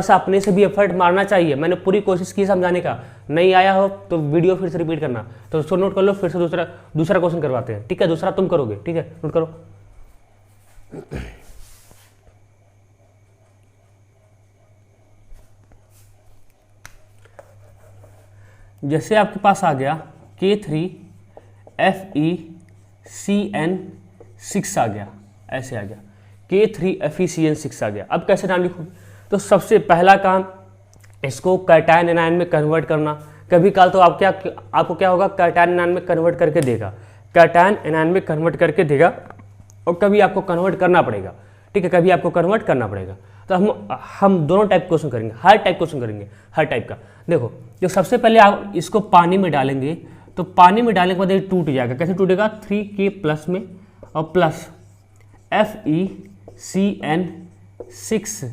Speaker 1: सा अपने से भी एफर्ट मारना चाहिए। मैंने पूरी कोशिश की समझाने का, नहीं आया हो तो वीडियो फिर से रिपीट करना। तो उसको नोट कर लो, फिर से दूसरा क्वेश्चन करवाते हैं, ठीक है। दूसरा तुम करोगे, ठीक है, नोट करो। जैसे आपके पास आ गया K3FeCN6 आ गया, ऐसे आ गया, K3FeCN6 आ गया। अब कैसे नाम लिखोगे, तो सबसे पहला काम इसको कैटायन एनायन में कन्वर्ट करना। कभी काल तो आपको क्या होगा, कैटायन एनायन में कन्वर्ट करके देगा, कैटायन एनायन में कन्वर्ट करके देगा, और कभी आपको कन्वर्ट करना पड़ेगा, ठीक है, कभी आपको कन्वर्ट करना पड़ेगा। तो हम दोनों टाइप क्वेश्चन करेंगे, हर टाइप क्वेश्चन करेंगे, हर टाइप का। देखो, जो सबसे पहले आप इसको पानी में डालेंगे, तो पानी में डालने के बाद ये टूट जाएगा। कैसे टूटेगा, 3K+ में और प्लस FeCN6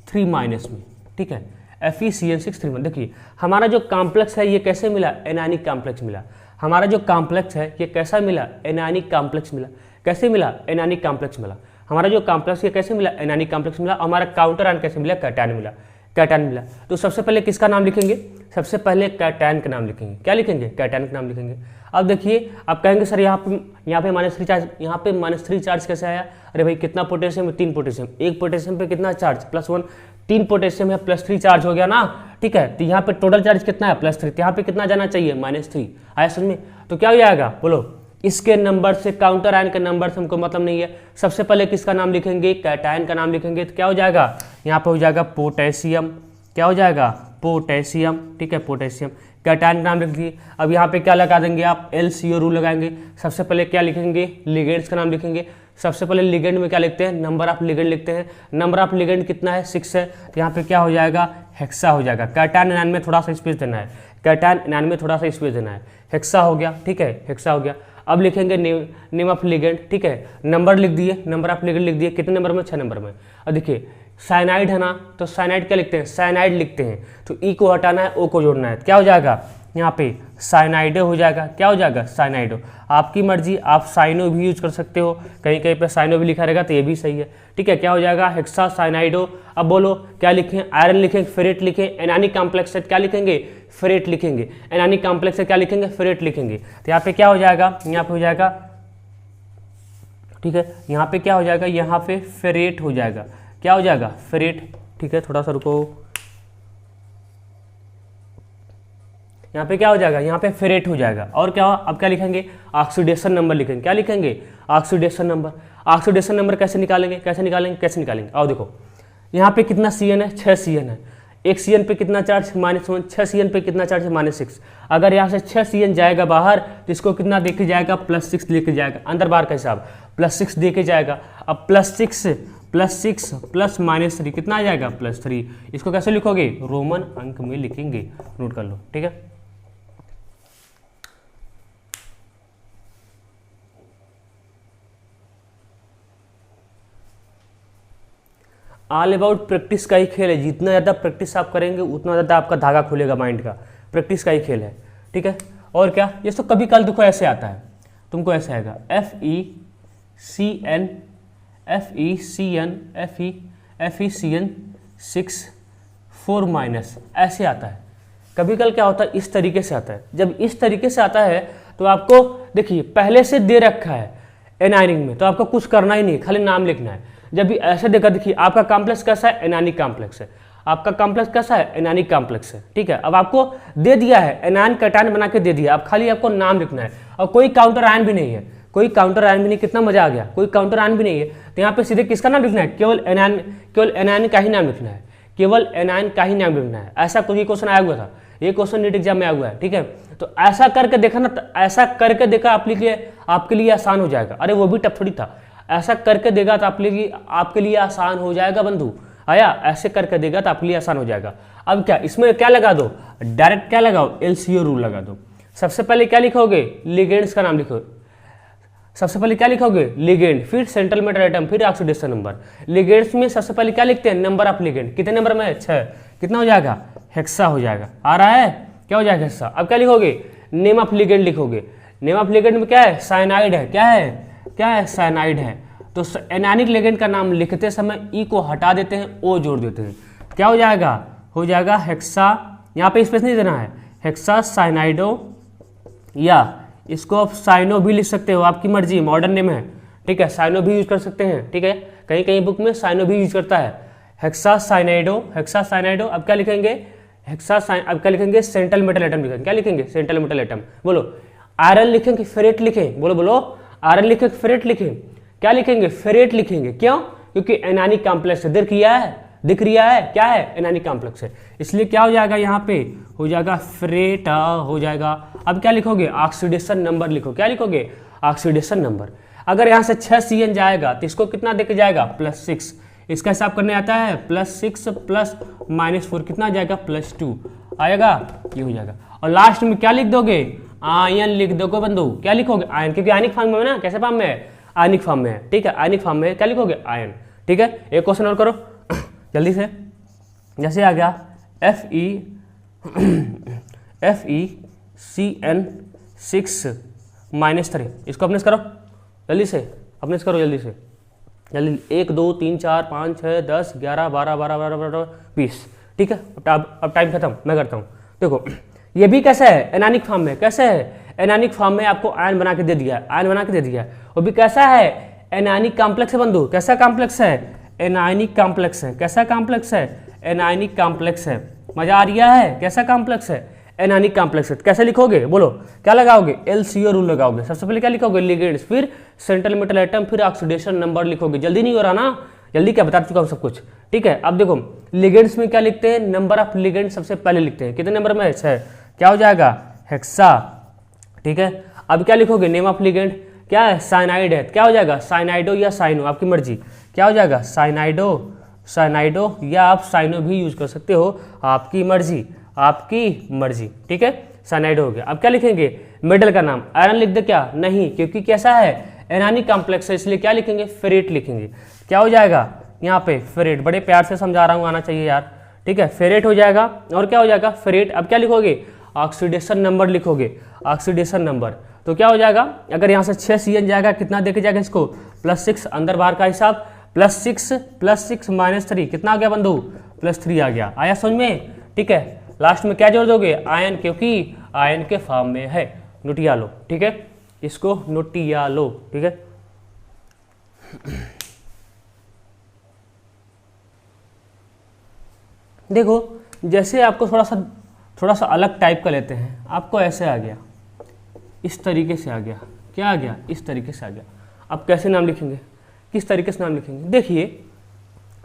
Speaker 1: 3- में, ठीक है। FeCN6 देखिए हमारा जो कॉम्प्लेक्स है ये कैसे मिला, एनायनिक कॉम्प्लेक्स मिला। हमारा जो कॉम्प्लेक्स है ये कैसा मिला, एनायनिक कॉम्प्लेक्स मिला। कैसे मिला, एनायनिक कॉम्प्लेक्स मिला। हमारा जो कॉम्प्लेक्स ये कैसे मिला, एनायनिक कॉम्प्लेक्स मिला। हमारा काउंटर आयन कैसे मिला, कैटायन मिला, कैटायन मिला। तो सबसे पहले किसका नाम लिखेंगे, सबसे पहले कैटायन का नाम लिखेंगे। क्या लिखेंगे, कैटायन का नाम लिखेंगे। अब देखिए आप कहेंगे सर यहाँ पे -3 चार्ज, यहाँ पे -3 चार्ज कैसे आया। अरे भाई कितना पोटेशियम है, 3 पोटेशियम। एक पोटेशियम पे कितना चार्ज, +1, 3 पोटेशियम है, +3 चार्ज हो गया ना। ठीक है, तो यहाँ पे टोटल चार्ज कितना है, +3। तो यहाँ पे कितना जाना चाहिए, -3। आया समझ में। तो क्या हो जाएगा बोलो, इसके नंबर से, काउंटर आयन के नंबर से हमको मतलब नहीं है। सबसे पहले किसका नाम लिखेंगे, कैटायन का नाम लिखेंगे। तो क्या हो जाएगा, यहाँ पे हो जाएगा पोटेशियम। क्या हो जाएगा, पोटेशियम। ठीक है, पोटेशियम। कैटायन का नाम लिख दिए। अब यहाँ पे क्या लगा देंगे आप, LCO रूल लगाएंगे। सबसे पहले क्या लिखेंगे, लिगेंड्स का नाम लिखेंगे। सबसे पहले लिगेंड में क्या लिखते हैं, नंबर ऑफ लिगेंड लिखते हैं। नंबर ऑफ लिगेंड कितना है, 6 है। तो यहाँ पे क्या हो जाएगा, हेक्सा हो जाएगा। कैटायन एनायन में थोड़ा सा स्पेस देना है, कैटायन एनायन में थोड़ा सा स्पेस देना है। हेक्सा हो गया। ठीक है, हेक्सा हो गया। अब लिखेंगे नेम ऑफ लिगेंड। ठीक है, नंबर लिख दिए, नंबर ऑफ लिगेंड लिख दिए। कितने नंबर में, 6 नंबर में। अब देखिए साइनाइड है ना, तो साइनाइड क्या लिखते हैं, साइनाइड लिखते हैं। तो ई को हटाना है, ओ को जोड़ना है। क्या हो जाएगा, यहाँ पे साइनाइडो हो जाएगा। क्या हो जाएगा, साइनाइडो। आपकी मर्जी, आप साइनो भी यूज कर सकते हो, कहीं कहीं पे साइनो भी लिखा रहेगा तो ये भी सही है। ठीक है, क्या हो जाएगा, हेक्सा साइनाइडो। अब बोलो क्या लिखें, आयरन लिखें, फेरेट लिखें। एनायनिक कॉम्प्लेक्स से क्या लिखेंगे, फेरेट लिखेंगे। एनायनिक कॉम्प्लेक्स से क्या लिखेंगे, फेरेट लिखेंगे। तो यहाँ पे क्या हो जाएगा, यहाँ पे हो जाएगा, ठीक है, यहाँ पे क्या हो जाएगा, यहाँ पे फेरेट हो जाएगा। क्या हो जाएगा, फेरेट। ठीक है, थोड़ा सा रुको, यहाँ पे क्या हो जाएगा, यहाँ पे फेरेट हो जाएगा। और क्या, अब क्या लिखेंगे, ऑक्सीडेशन नंबर लिखेंगे। क्या लिखेंगे, ऑक्सीडेशन नंबर। ऑक्सीडेशन नंबर कैसे निकालेंगे, कैसे निकालेंगे, कैसे निकालेंगे। आओ देखो, यहाँ पे कितना CN है, 6 CN है। एक CN पे कितना चार्ज, -1। 6 CN पे कितना चार्ज है, -6। अगर यहाँ से 6 CN जाएगा बाहर तो इसको कितना देके जाएगा, +6 लेके जाएगा। अंदर बाहर का हिसाब +6 देके जाएगा। अब +6 + -3 कितना आ जाएगा, +3। इसको कैसे लिखोगे, रोमन अंक में लिखेंगे, नोट कर लो। ठीक है, ऑल अबाउट प्रैक्टिस का ही खेल है। जितना ज़्यादा प्रैक्टिस आप करेंगे उतना ज़्यादा आपका धागा खुलेगा माइंड का। प्रैक्टिस का ही खेल है। ठीक है, और क्या, ये तो कभी कल देखो ऐसे आता है, तुमको ऐसे आएगा FeCN 6 4 ऐसे आता है। कभी कल क्या होता है, इस तरीके से आता है। जब इस तरीके से आता है तो आपको देखिए पहले से दे रखा है एनायनिक में, तो आपको कुछ करना ही नहीं, खाली नाम लिखना है। जब भी ऐसे देखा, देखिए आपका कॉम्प्लेक्स कैसा है, एनायनिक कॉम्प्लेक्स है। आपका कॉम्प्लेक्स कैसा है, एनायनिक कॉम्प्लेक्स है। ठीक है, अब आपको दे दिया है, एनायन कैटायन बना के दे दिया। अब खाली आपको नाम लिखना है, और कोई काउंटर आयन भी नहीं है, कोई काउंटर आयन भी नहीं। कितना मजा आ गया, कोई काउंटर आयन भी नहीं है। तो यहाँ पे सीधे किसका नाम लिखना है, केवल एनायन का ही नाम लिखना है, केवल एनायन का ही नाम लिखना है। ऐसा कोई क्वेश्चन आया हुआ था, ये क्वेश्चन नीट एग्जाम में आया हुआ है। ठीक है, तो ऐसा करके देखा ना, ऐसा करके देखा आपके लिए आसान हो जाएगा। अरे वो भी टफ थोड़ी था, ऐसा करके देगा तो आपके लिए आसान हो जाएगा बंधु। आया, ऐसे करके देगा तो आपके लिए आसान हो जाएगा। अब क्या, इसमें क्या लगा दो, डायरेक्ट क्या लगाओ, LCO रूल लगा दो। सबसे पहले क्या लिखोगे, लिगेंड्स का नाम लिखो। सबसे पहले क्या लिखोगे, लिगेंड, फिर सेंट्रल मेटल एटम, फिर ऑक्सीडेशन नंबर। लिगेंड्स में सबसे पहले क्या लिखते हैं, नंबर ऑफ लिगेंड। कितने नंबर में है, 6। कितना हो जाएगा, हेक्सा हो जाएगा। आ रहा है, क्या हो जाएगा, हेक्सा। अब क्या लिखोगे, नेम ऑफ लिगेंड लिखोगे। नेम ऑफ लिगेंड में क्या है, साइनाइड है। क्या है, साइनाइड है। तो एनायनिक लिगेंड का नाम लिखते समय ई को हटा देते हैं, ओ जोड़ देते हैं। क्या हो जाएगा, हेक्सा। यहाँ पे स्पेस नहीं देना है, हेक्सा साइनाइडो, या इसको आप साइनो भी लिख सकते हो, आपकी मर्जी, मॉडर्न नेम है। ठीक है, साइनो भी यूज कर सकते हैं। ठीक है, कहीं कहीं बुक में साइनो भी यूज करता है, हेक्सा साइनाइडो। अब क्या लिखेंगे, अब क्या लिखेंगे, सेंट्रल मेटल एटम लिखेंगे। क्या लिखेंगे, सेंट्रल मेटल एटम। बोलो आयरन लिखें कि फेरेट लिखें, बोलो आयरन लिखें कि फेरेट लिखें। क्या लिखेंगे, फेरेट लिखेंगे। क्यों, क्योंकि एनायनिक कॉम्प्लेक्स है, दिख रहा है क्या है, एनायनिक कॉम्प्लेक्स है, इसलिए क्या हो जाएगा, यहाँ पे हो जाएगा फेरेट हो जाएगा। अब क्या लिखोगे, ऑक्सीडेशन नंबर लिखो। क्या लिखोगे, ऑक्सीडेशन नंबर। अगर यहाँ से 6 CN जाएगा तो इसको कितना देके जाएगा, +6। इसका हिसाब करने आता है, +6 + -4 कितना आ जाएगा, +2 आएगा, ये हो जाएगा। और लास्ट में क्या लिख दोगे, आयन लिख दोगे बंधु। क्या लिखोगे, आयन, क्योंकि आयनिक फॉर्म में है ना। कैसे फॉर्म में है, आयनिक फॉर्म में है। ठीक है, आयनिक फॉर्म में क्या लिखोगे, आयन। ठीक है, एक क्वेश्चन और करो जल्दी से। जैसे आ गया FeCN6-3, इसको अपने से करो जल्दी से, अपने से करो जल्दी से, जल्दी 1 2 3 4 5 6 10 11 12 12 12 12 20। ठीक है, अब टाइम खत्म, मैं करता हूँ। देखो ये भी कैसा है, एनानिक फॉर्म में। कैसा है, एनानिक फॉर्म में आपको आयन बना के दे दिया है, आयन बना के दे दिया है। वो भी कैसा है, एनायनिक कॉम्प्लेक्स है बंधु। कैसा कॉम्प्लेक्स है, एनायनिक कॉम्प्लेक्स है। कैसा कॉम्प्लेक्स है, एनायनिक कॉम्प्लेक्स है। मजा आ रहा है, कैसा कॉम्प्लेक्स है, एनायनिक कॉम्प्लेक्स है। कैसे लिखोगे बोलो, क्या लगाओगे, LCO रूल लगाओगे। सबसे पहले क्या लिखोगे, लिगेंड्स, फिर सेंट्रल मेटल एटम, फिर ऑक्सीडेशन नंबर लिखोगे। जल्दी नहीं हो रहा ना, जल्दी क्या बता चुका हूं सब कुछ। ठीक है, अब देखो लिगेंड्स में क्या लिखते हैं, नंबर ऑफ लिगेंड सबसे पहले लिखते हैं। कितने नंबर में है, 6। क्या हो जाएगा, हेक्सा। ठीक है, अब क्या लिखोगे, नेम ऑफ लिगेंड क्या है, साइनाइड है। क्या हो जाएगा, साइनाइडो या साइनो, आपकी मर्जी। क्या हो जाएगा, साइनाइडो, साइनाइडो या आप साइनो भी यूज कर सकते हो, आपकी मर्जी, आपकी मर्जी। ठीक है, साइनाइडो हो गया। अब क्या लिखेंगे, मेटल का नाम। आयरन लिख दे क्या, नहीं, क्योंकि कैसा है, एनानिक कॉम्प्लेक्स है, इसलिए क्या लिखेंगे, फेरेट लिखेंगे। क्या हो जाएगा यहाँ पे, फेरेट। बड़े प्यार से समझा रहा हूँ, आना चाहिए यार। ठीक है, फेरेट हो जाएगा। और क्या हो जाएगा, फेरेट। अब क्या लिखोगे, ऑक्सीडेशन नंबर लिखोगे, ऑक्सीडेशन नंबर। तो क्या हो जाएगा, अगर यहाँ से 6 CN जाएगा, कितना देके जाएगा इसको, +6, अंदर बाहर का हिसाब, +6 -3 कितना आ गया बंधु, +3 आ गया। आया समझ में। ठीक है, लास्ट में क्या जोड़ दोगे, आयन, क्योंकि आयन के फॉर्म में है। नोटिया लो। ठीक है, इसको नोटिया लो। ठीक है, देखो जैसे आपको थोड़ा सा अलग टाइप का लेते हैं। आपको ऐसे आ गया, इस तरीके से आ गया। क्या आ गया, इस तरीके से आ गया। अब कैसे नाम लिखेंगे, किस तरीके से नाम लिखेंगे, देखिए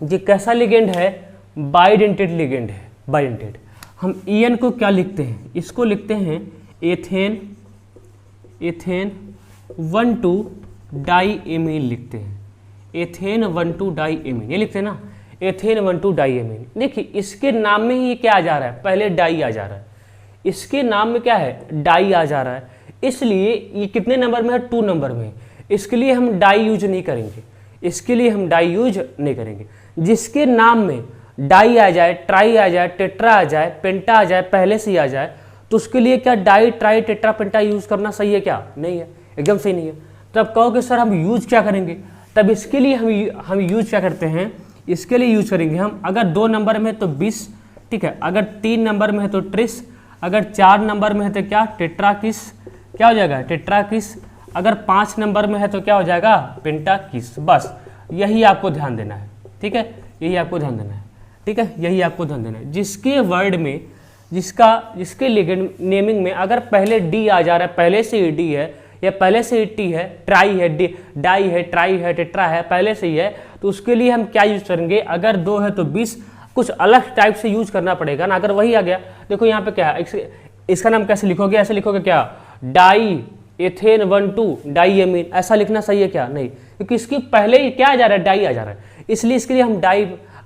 Speaker 1: ये कैसा लिगेंड है, बाइडेंटेड लिगेंड है, बाइडेंटेड। हम EN को क्या लिखते हैं, इसको लिखते हैं एथेन 1,2 डाईएमीन लिखते हैं। एथेन 1,2 डाईएमीन ये लिखते हैं ना, एथेन 1,2 डाईएमीन। देखिए इसके नाम में ही क्या आ जा रहा है, पहले डाई आ जा रहा है। इसके नाम में क्या है, डाई आ जा रहा है, इसलिए ये कितने नंबर में है, 2 नंबर में है। इसके लिए हम डाई यूज नहीं करेंगे, इसके लिए हम डाई यूज नहीं करेंगे। जिसके नाम में डाई आ जाए, ट्राई आ जाए, टेट्रा आ जाए, पेंटा आ जाए, पहले से ही आ जाए, तो उसके लिए क्या डाई, ट्राई, टेट्रा, पेंटा यूज करना सही है क्या, नहीं है, एकदम सही नहीं है। तब कहोगे सर हम यूज क्या करेंगे, तब इसके लिए हम यूज क्या करते हैं, इसके लिए यूज करेंगे हम, अगर 2 नंबर में है तो 20, ठीक है, अगर 3 नंबर में है तो ट्रिस, अगर 4 नंबर में है तो क्या, टेट्राकिस, क्या हो जाएगा, टेट्राकिस, अगर 5 नंबर में है तो क्या हो जाएगा, पेंटाकिस। बस यही आपको ध्यान देना है। ठीक है, यही आपको ध्यान देना है। ठीक है, यही आपको ध्यान देना है। जिसके वर्ड में, जिसके लिगेंड नेमिंग में अगर पहले डी आ जा रहा है, पहले से ही डी है या पहले से ही टी है, ट्राई है, डाई है, ट्राई है, टेट्रा है, पहले से ही है, तो उसके लिए हम क्या यूज करेंगे, अगर 2 है तो 20, कुछ अलग टाइप से यूज करना पड़ेगा ना। अगर वही आ गया, देखो यहाँ पे क्या है, इसका नाम कैसे लिखोगे, ऐसे लिखोगे क्या, डाई एथेन 1,2 डाईएमीन, ऐसा लिखना सही है क्या, नहीं, क्योंकि इसके पहले ही क्या आ जा रहा है, डाई आ जा रहा है, इसलिए इसके लिए हम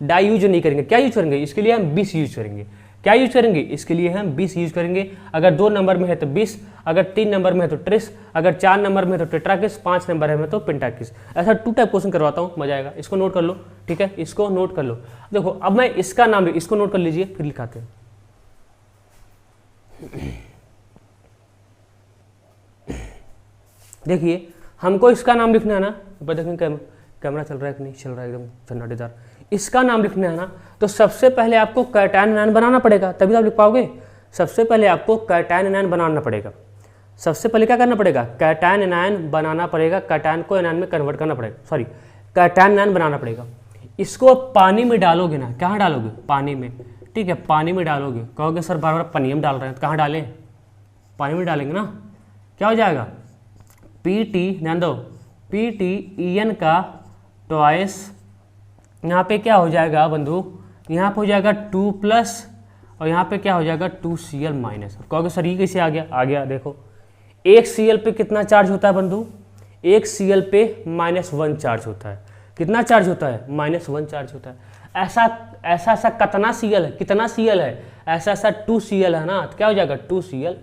Speaker 1: डाई यूज नहीं करेंगे। क्या यूज करेंगे, इसके लिए हम 20 यूज करेंगे। क्या यूज करेंगे, इसके लिए हम 20 यूज करेंगे। अगर 2 नंबर में है तो 20, अगर 3 नंबर में है तो ट्रिस, अगर 4 नंबर में है तो टेट्राकिस, 5 नंबर में तो पेंटाकिस। ऐसा 2 टाइप क्वेश्चन करवाता हूँ, मजा आएगा। इसको नोट कर लो। ठीक है, इसको नोट कर लो। देखो अब मैं इसका नाम, इसको नोट कर लीजिए, फिर लिखाते हैं। देखिए हमको इसका नाम लिखना है ना, देखें कैमरा चल रहा है कि नहीं चल रहा है, एकदम सन्नाटेदार। इसका नाम लिखना है ना, तो सबसे पहले आपको कैटायन आयन बनाना पड़ेगा, तभी तो आप लिख पाओगे। सबसे पहले आपको कैटायन आयन बनाना पड़ेगा। सबसे पहले क्या करना पड़ेगा, कैटायन आयन बनाना पड़ेगा, कैटायन को एनायन में कन्वर्ट करना पड़ेगा, सॉरी कैटायन आयन बनाना पड़ेगा। इसको पानी में डालोगे ना, कहाँ डालोगे, पानी में। ठीक है, पानी में डालोगे। कहोगे सर बार बार पानी में डाल रहे हैं, तो कहाँ डालें, पानी में डालेंगे ना। क्या हो जाएगा, PT, ध्यान दो, PTEN का ट्वाइस, यहाँ पे क्या हो जाएगा बंधु, यहाँ पे हो जाएगा 2+ और यहाँ पे क्या हो जाएगा 2Cl-। कहोगे सर ये कैसे आ गया, आ गया। देखो एक Cl पे कितना चार्ज होता है बंधु, एक Cl पे -1 चार्ज होता है। कितना चार्ज होता है, -1 चार्ज होता है। ऐसा कितना Cl है, कितना Cl है, ऐसा 2Cl है ना, तो क्या हो जाएगा 2Cl-।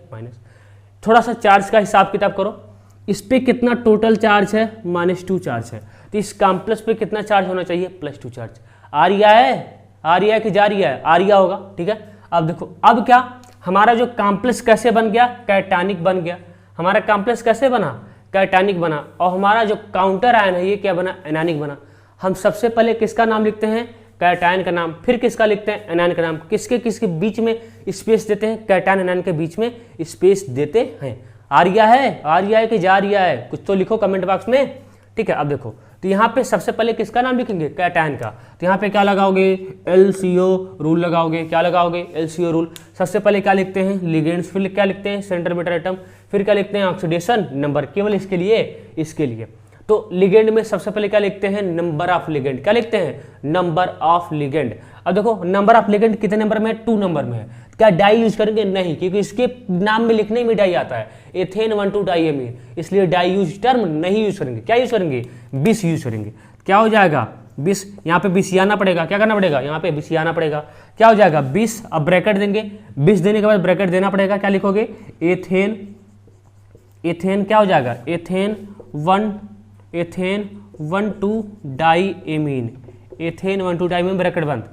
Speaker 1: थोड़ा सा चार्ज का हिसाब किताब करो, इस पे कितना टोटल चार्ज है, -2 चार्ज है, तो इस कॉम्प्लेक्स पे कितना चार्ज होना चाहिए, +2 चार्ज। आ रहा है कि जा रही है, आ रहा होगा। ठीक है, अब देखो अब क्या, हमारा जो कॉम्प्लेक्स कैसे बन गया, कैटायनिक बन गया। हमारा कॉम्प्लेक्स कैसे बना, कैटायनिक बना। और हमारा जो काउंटर आयन है ये क्या बना, एनायनिक बना। हम सबसे पहले किसका नाम लिखते हैं, कैटायन का नाम, फिर किसका लिखते हैं, एनायन का नाम। किसके किसके बीच में स्पेस देते हैं, कैटायन एनायन के बीच में स्पेस देते हैं। आ रिया है कि जा रिया है, कुछ तो लिखो कमेंट बॉक्स में, ठीक है। अब देखो तो यहाँ पे सबसे पहले किसका नाम लिखेंगे, कैटायन का। तो यहाँ पे क्या लगाओगे, LCO रूल लगाओगे। क्या लगाओगे, LCO रूल। सबसे पहले क्या लिखते हैं, लिगेंड्स, फिर क्या लिखते हैं, सेंटीमीटर एटम, फिर क्या लिखते हैं, ऑक्सीडेशन नंबर, केवल इसके लिए। तो लिगेंड में सबसे पहले क्या लिखते हैं, नंबर ऑफ लिगेंड। क्या लिखते हैं, नंबर ऑफ लिगेंड। अब देखो नंबर ऑफ लिगेंड कितने नंबर में है, 2 नंबर में है। क्या डाई यूज करेंगे, नहीं, क्योंकि इसके नाम में लिखने में डाई आता है, एथेन 1,2 डाईएमीन, इसलिए डाई यूज टर्म नहीं यूज करेंगे। क्या यूज करेंगे, बिस यूज करेंगे। क्या हो जाएगा, बिस, यहाँ पे बिस आना पड़ेगा। क्या करना पड़ेगा, यहाँ पे बिस आना पड़ेगा। क्या हो जाएगा, बिस। अब ब्रैकेट देंगे, बिस देने के बाद ब्रैकेट देना पड़ेगा। क्या लिखोगे, एथेन क्या हो जाएगा, एथेन 1,2 डाईएमीन, एथेन 1,2 डाईएमीन ब्रैकेट बंद,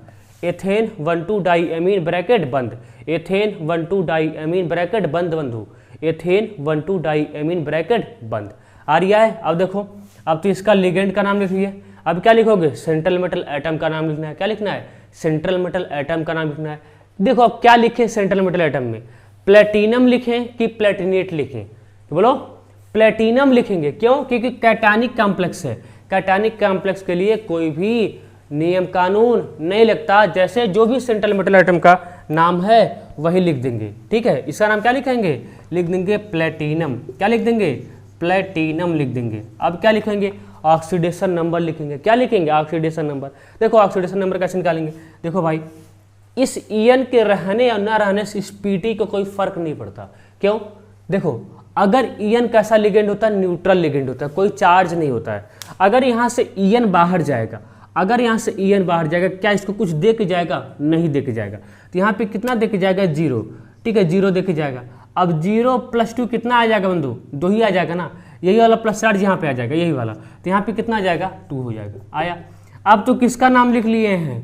Speaker 1: एथेन 1,2 डाईएमीन ब्रैकेट बंद, एथेन 1,2 डाईएमीन ब्रैकेट बंद बंधु, एथेन 1,2 डाईएमीन ब्रैकेट बंद। आ रहा है। अब देखो अब तो इसका लिगेंड का नाम लिख लिया। अब क्या लिखोगे, सेंट्रल मेटल एटम का नाम लिखना है। क्या लिखना है, सेंट्रल मेटल एटम का नाम लिखना है। देखो अब क्या लिखें सेंट्रल मेटल एटम में, प्लेटिनम लिखें कि प्लेटिनेट लिखें, बोलो प्लेटिनम लिखेंगे। क्यों, क्योंकि कैटायनिक कॉम्प्लेक्स है। कैटायनिक कॉम्प्लेक्स के लिए कोई भी नियम कानून नहीं लगता, जैसे जो भी सेंट्रल मेटल एटम का नाम है वही लिख देंगे, ठीक है। इसका नाम क्या लिखेंगे, लिख देंगे प्लेटिनम। क्या लिख देंगे, प्लेटिनम लिख देंगे। अब क्या लिखेंगे, ऑक्सीडेशन नंबर लिखेंगे। क्या लिखेंगे, ऑक्सीडेशन नंबर। देखो ऑक्सीडेशन नंबर कैसे निकालेंगे, देखो भाई इस ईएन के रहने या न रहने से इस पीटी को कोई फर्क नहीं पड़ता। क्यों, देखो अगर ईएन कैसा लिगेंड होता है, न्यूट्रल लिगेंड होता है, कोई चार्ज नहीं होता है। अगर यहाँ से ईएन बाहर जाएगा, अगर यहाँ से ईएन बाहर जाएगा, क्या इसको कुछ दे के जाएगा, नहीं दे के जाएगा। तो यहाँ पे कितना दे के जाएगा, 0, ठीक है, 0 दे के जाएगा। अब 0 + 2 कितना आ जाएगा बंधु, 2 ही आ जाएगा ना, यही वाला प्लस चार्ज यहाँ पे आ जाएगा, यही वाला। तो यहाँ पे कितना आ जाएगा, 2 हो जाएगा। आया। अब तो किसका नाम लिख लिए हैं,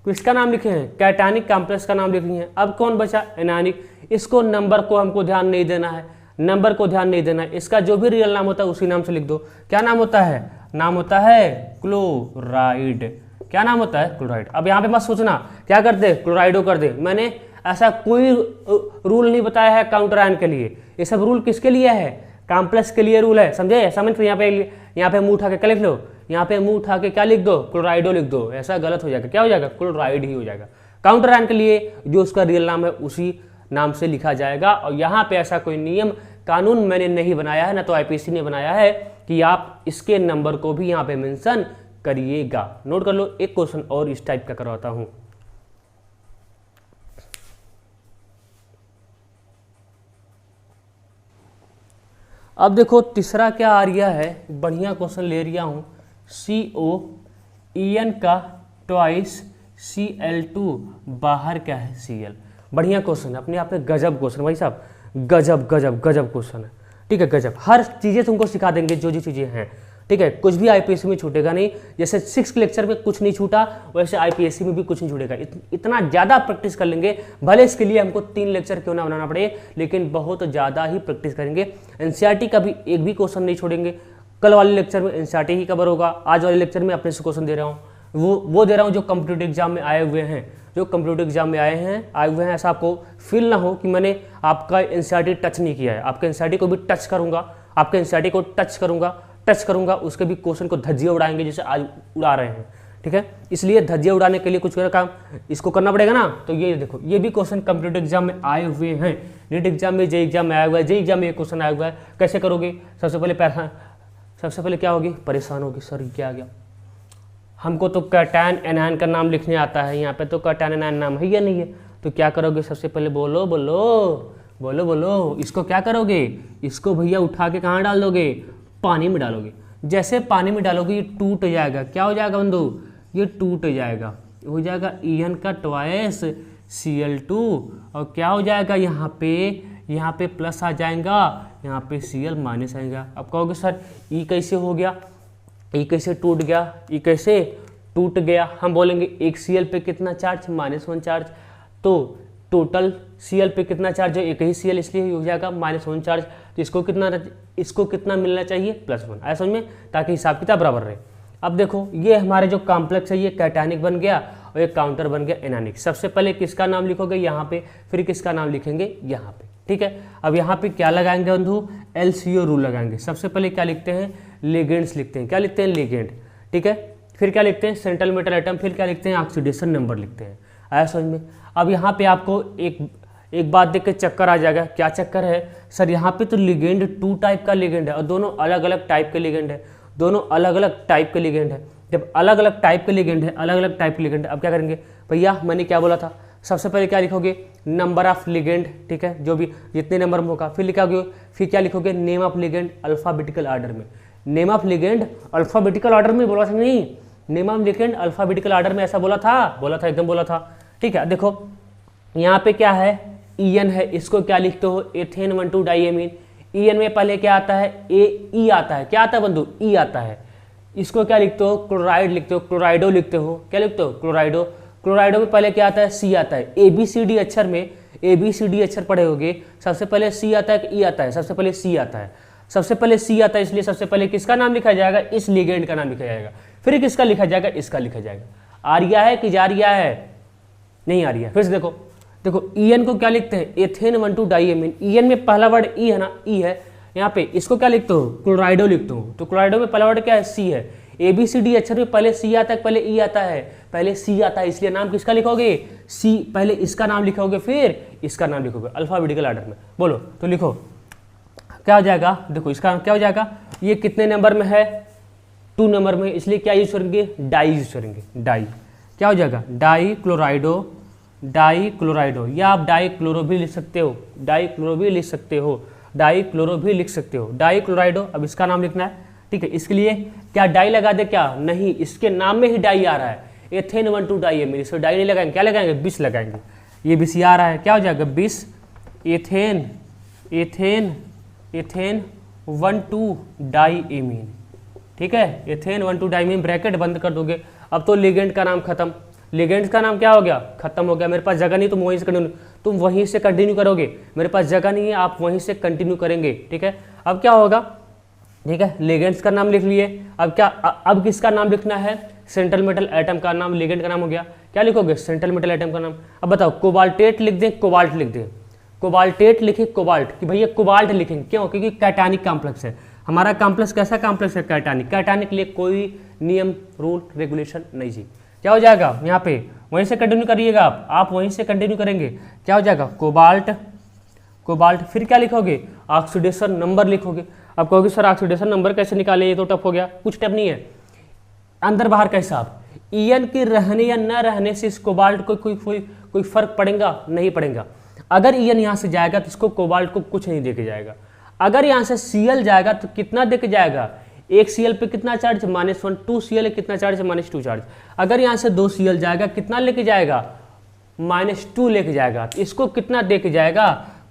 Speaker 1: किसका नाम लिखे हैं, कैटायनिक कॉम्प्लेक्स का नाम लिख लिए हैं। अब कौन बचा, एनायनिक। इसको नंबर को हमको ध्यान नहीं देना है, नंबर को ध्यान नहीं देना है। इसका जो भी रियल नाम होता है उसी नाम से लिख दो। क्या नाम होता है, नाम होता है क्लोराइड। क्या नाम होता है, क्लोराइड। अब यहाँ पे मत सोचना क्या कर दे, क्लोराइडो कर दे। मैंने ऐसा कोई रूल नहीं बताया है काउंटर आयन के लिए। ये सब रूल किसके लिए है, कॉम्प्लेक्स के लिए रूल है, समझे। समझ, यहाँ पे मुंह उठा के क्या लिख लो, यहाँ पे मुंह उठा के क्या लिख दो, क्लोराइडो लिख दो। ऐसा गलत हो जाएगा, क्या हो जाएगा, क्लोराइड ही हो जाएगा। काउंटर आयन के लिए जो उसका रियल नाम है उसी नाम से लिखा जाएगा। और यहाँ पे ऐसा कोई नियम कानून मैंने नहीं बनाया है, ना तो आईपीसी ने बनाया है कि आप इसके नंबर को भी यहाँ पे मेंशन करिएगा। नोट कर लो। एक क्वेश्चन और इस टाइप का करवाता हूं। अब देखो तीसरा क्या आ रहा है, बढ़िया क्वेश्चन ले रहा हूं। CO EN का ट्वाइस Cl2 बाहर क्या है, Cl। बढ़िया क्वेश्चन है, अपने आप में गजब क्वेश्चन भाई साहब, गजब गजब गजब क्वेश्चन है, ठीक है। गजब, हर चीज़ें तुमको सिखा देंगे जो चीज़ें हैं, ठीक है। कुछ भी आईपीएससी में छूटेगा नहीं। जैसे 6th लेक्चर में कुछ नहीं छूटा, वैसे आईपीएससी में भी कुछ नहीं छूटेगा। इतना ज़्यादा प्रैक्टिस कर लेंगे, भले इसके लिए हमको 3 लेक्चर क्यों ना बनाना पड़े, लेकिन बहुत ज़्यादा ही प्रैक्टिस करेंगे। एनसीईआरटी का भी एक भी क्वेश्चन नहीं छोड़ेंगे। कल वाले लेक्चर में एनसीईआरटी ही कवर होगा, आज वाले लेक्चर में अपने से क्वेश्चन दे रहा हूँ, वो दे रहा हूँ जो कॉम्पिटिटिव एग्जाम में आए हुए हैं, जो कॉम्पिटिटिव एग्जाम में आए हुए हैं। ऐसा आपको फील ना हो कि मैंने आपका एनसीईआरटी टच नहीं किया है। आपके एनसीईआरटी को भी टच करूँगा, आपके एनसीईआरटी को टच करूँगा, उसके भी क्वेश्चन को धज्जियाँ उड़ाएंगे जैसे आज उड़ा रहे हैं, ठीक है। इसलिए धज्जियाँ उड़ाने के लिए कुछ काम इसको करना पड़ेगा ना। तो ये देखो, ये भी क्वेश्चन कॉम्पिटिटिव एग्जाम में आए हुए हैं। नीट एग्जाम में, जेईई एग्जाम में आया हुआ है, जेईई एग्जाम में ये क्वेश्चन आया हुआ है। कैसे करोगे, सबसे पहले क्या होगी, परेशान होगी, सर क्या आ गया, हमको तो कैटायन एनायन का नाम लिखने आता है, यहाँ पे तो कैटायन एनायन नाम है या नहीं है। तो क्या करोगे, सबसे पहले बोलो बोलो बोलो बोलो, इसको क्या करोगे, इसको भैया उठा के कहाँ डाल दोगे, पानी में डालोगे। जैसे पानी में डालोगे ये टूट जाएगा। क्या हो जाएगा बंधु, ये टूट जाएगा, हो जाएगा EN का ट्वाइस Cl2। और क्या हो जाएगा, यहाँ पे प्लस आ जाएगा, यहाँ पे Cl माइनस आएगा। अब कहोगे सर E कैसे हो गया, E कैसे टूट गया, E कैसे टूट गया। हम बोलेंगे एक Cl पे कितना चार्ज, -1 चार्ज। तो टोटल Cl पे कितना चार्ज है, एक ही Cl इसलिए हो जाएगा -1 चार्ज। तो इसको कितना मिलना चाहिए, +1। ऐसा समझ में, ताकि हिसाब किताब बराबर रहे। अब देखो ये हमारे जो कॉम्प्लेक्स है ये कैटायनिक बन गया और एक काउंटर बन गया एनायनिक। सबसे पहले किसका नाम लिखोगे यहाँ पे, फिर किसका नाम लिखेंगे यहाँ पे, ठीक है। अब यहाँ पे क्या लगाएंगे बंधु, LCO रूल लगाएंगे। सबसे पहले क्या लिखते हैं, लिगेंड्स लिखते हैं। क्या लिखते हैं, लिगेंड, ठीक है। फिर क्या लिखते हैं, सेंट्रल मेटल एटम। फिर क्या लिखते हैं, ऑक्सीडेशन नंबर लिखते हैं। आया समझ में। अब यहाँ पे आपको एक बात देख के चक्कर आ जाएगा। क्या चक्कर है सर, यहाँ पे तो लिगेंड 2 टाइप का लिगेंड है और दोनों अलग अलग टाइप के लिगेंड है, दोनों अलग अलग टाइप के लिगेंड है। जब अलग अलग टाइप के लिगेंड है, अलग अलग टाइप के लिगेंड है, अब क्या करेंगे भैया, मैंने क्या बोला था, सबसे पहले क्या लिखोगे, नंबर ऑफ लिगेंड, ठीक है, जो भी जितने नंबर में होगा। फिर लिखोगे, फिर क्या लिखोगे, name of legend alphabetical order में। Name of legend alphabetical order में बोला था नहीं, name of legend alphabetical order में, ऐसा बोला था एकदम बोला था, ठीक है। देखो यहाँ पे क्या है, EN है, इसको क्या लिखते हो, एथेन 1,2 डाइएमीन। EN में पहले क्या आता है, E आता है। क्या आता है बंधु, E आता है। इसको क्या लिखते हो, क्लोराइड लिखते हो, क्लोराइडो लिखते हो। क्या लिखते हो, क्लोराइडो। क्लोराइडो में पहले क्या आता है, C आता है। ABCD अक्षर में ABCD अक्षर पढ़े होगे, सबसे पहले C आता है कि E आता है, सबसे पहले C आता है। सबसे पहले C आता है, इसलिए सबसे पहले किसका नाम लिखा जाएगा, इस लिगेंड का नाम लिखा जाएगा। फिर किसका लिखा जाएगा, इसका लिखा जाएगा। आर्या है कि जारिया है, नहीं आ रही है। फिर से देखो EN को क्या लिखते हैं, एथेन 1,2 डाइएमीन। EN में पहला वर्ड E है ना, E है यहाँ पे। इसको क्या लिखते हो, क्लोराइडो लिखते हो। तो क्लोराइडो में पहला वर्ड क्या है, C है। ABCD अक्षर में पहले C आता है, पहले E आता है, पहले C आता है, इसलिए नाम किसका लिखोगे, C। पहले इसका नाम लिखोगे, फिर इसका नाम लिखोगे अल्फाबेटिकल ऑर्डर में। बोलो तो लिखो, क्या हो जाएगा, देखो इसका क्या हो जाएगा, ये कितने नंबर में है, 2 नंबर में, इसलिए क्या यूज करेंगे, डाई यूज करेंगे। डाई क्या हो जाएगा, डाई क्लोराइडो, या आप डाई क्लोरो भी लिख सकते हो, डाई क्लोरो भी लिख सकते हो, डाई क्लोरो भी लिख सकते हो, डाई क्लोराइडो। अब इसका नाम लिखना है, ठीक है। इसके लिए क्या डाई लगा दे, क्या नहीं, इसके नाम में ही डाई आ रहा है, एथेन 1,2 डाइएमीन। इसको डाई नहीं लगाएंगे, क्या लगाएंगे, 20 लगाएंगे। ये 20 आ रहा है, क्या हो जाएगा, 20 एथेन 1,2 डाइएमीन, ठीक है। एथेन 1,2 डाइएमीन, ब्रैकेट बंद कर दोगे। अब तो लिगेंड का नाम खत्म, लिगेंड का नाम क्या हो गया, खत्म हो गया। मेरे पास जगह नहीं, तुम वहीं से कंटिन्यू करोगे। मेरे पास जगह नहीं है, आप वहीं से कंटिन्यू करेंगे, ठीक है। अब क्या होगा, ठीक है, लिगेंड्स का नाम लिख लिए। अब किसका नाम लिखना है, सेंट्रल मेटल एटम का नाम, लिगेंड का नाम हो गया। क्या लिखोगे, सेंट्रल मेटल एटम का नाम। अब बताओ, कोबाल्टेट लिख दें, कोबाल्ट लिख दें, कोबाल्टेट लिखे, कोबाल्ट, कि भैया कोबाल्ट लिखेंगे, क्यों, क्योंकि कैटानिक कॉम्प्लेक्स है हमारा। कॉम्प्लेक्स कैसा कॉम्प्लेक्स है, कैटानिक। कैटानिक के लिए कोई नियम रूल रेगुलेशन नहीं जी। क्या हो जाएगा, यहाँ पे वहीं से कंटिन्यू करिएगा आप वहीं से कंटिन्यू करेंगे। क्या हो जाएगा, कोबाल्ट। फिर क्या लिखोगे, ऑक्सीडेशन नंबर लिखोगे। अब कहोगे सर ऑक्सीडेशन नंबर कैसे निकाले, ये तो टफ हो गया। कुछ टफ नहीं है, अंदर बाहर का हिसाब। EN के रहने या न रहने से इस कोबाल्ट को कोई फर्क पड़ेगा, नहीं पड़ेगा। अगर EN यहाँ से जाएगा तो इसको कोबाल्ट को कुछ नहीं देके जाएगा। अगर यहाँ से Cl जाएगा तो कितना देके जाएगा, एक Cl पे कितना चार्ज, -1, 2 Cl कितना चार्ज है, -2 चार्ज। अगर यहाँ से 2 Cl जाएगा, कितना लेके जाएगा, -2 लेके जाएगा। इसको कितना देके जाएगा,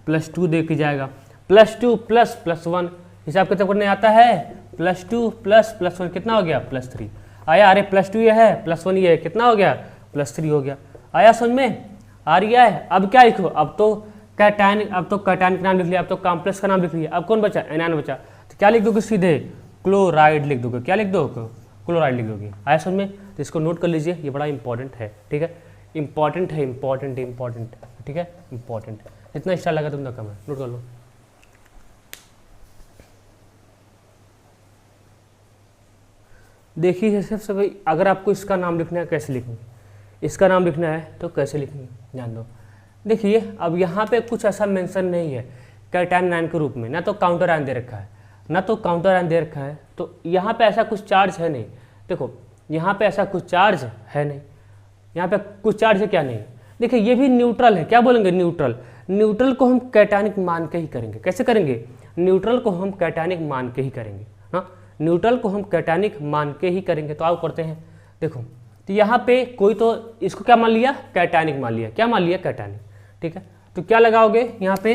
Speaker 1: +2 देके जाएगा। +2 + +1 हिसाब किताब करने आता है, +2 + +1 कितना हो गया, +3 आया। अरे +2 ये है, +1 ये है, कितना हो गया, +3 हो गया। आया समझ में, आ रही है। अब क्या लिखो, अब तो कैटायनिक का नाम लिख लिया, अब तो कॉम्प्लेक्स का नाम लिख लिया। अब कौन बचा, एनायन बचा। तो क्या लिख दोगे, सीधे क्लोराइड लिख दोगे। क्या लिख दो, क्लोराइड लिख दोगे। आया समझ में। तो इसको नोट कर लीजिए, ये बड़ा इंपॉर्टेंट है, ठीक है, इंपॉर्टेंट है, ठीक है, इंपॉर्टेंट। जितना स्टार लगा तुम कम है, नोट कर लो। देखिए जैसे भाई, अगर आपको इसका नाम लिखना है कैसे लिखेंगे, इसका नाम लिखना है तो कैसे लिखेंगे, ध्यान दो। देखिए अब यहाँ पे कुछ ऐसा मेंशन नहीं है कैटायन आयन के रूप में, ना तो काउंटर आयन दे रखा है, ना तो काउंटर आयन दे रखा है, तो यहाँ पे ऐसा कुछ चार्ज है नहीं। देखो यहाँ पे ऐसा कुछ चार्ज है नहीं, यहाँ पे कुछ चार्ज है क्या, नहीं। देखिए ये भी न्यूट्रल है, क्या बोलेंगे, न्यूट्रल को हम कैटायनिक मान के ही करेंगे। कैसे करेंगे, न्यूट्रल को हम कैटायनिक मान के ही करेंगे, हाँ, न्यूट्रल को हम कैटायनिक मान के ही करेंगे। तो आओ करते हैं। देखो तो यहाँ पे कोई तो इसको क्या मान लिया, कैटायनिक मान लिया। क्या मान लिया, कैटायनिक, ठीक है। तो क्या लगाओगे, यहाँ पे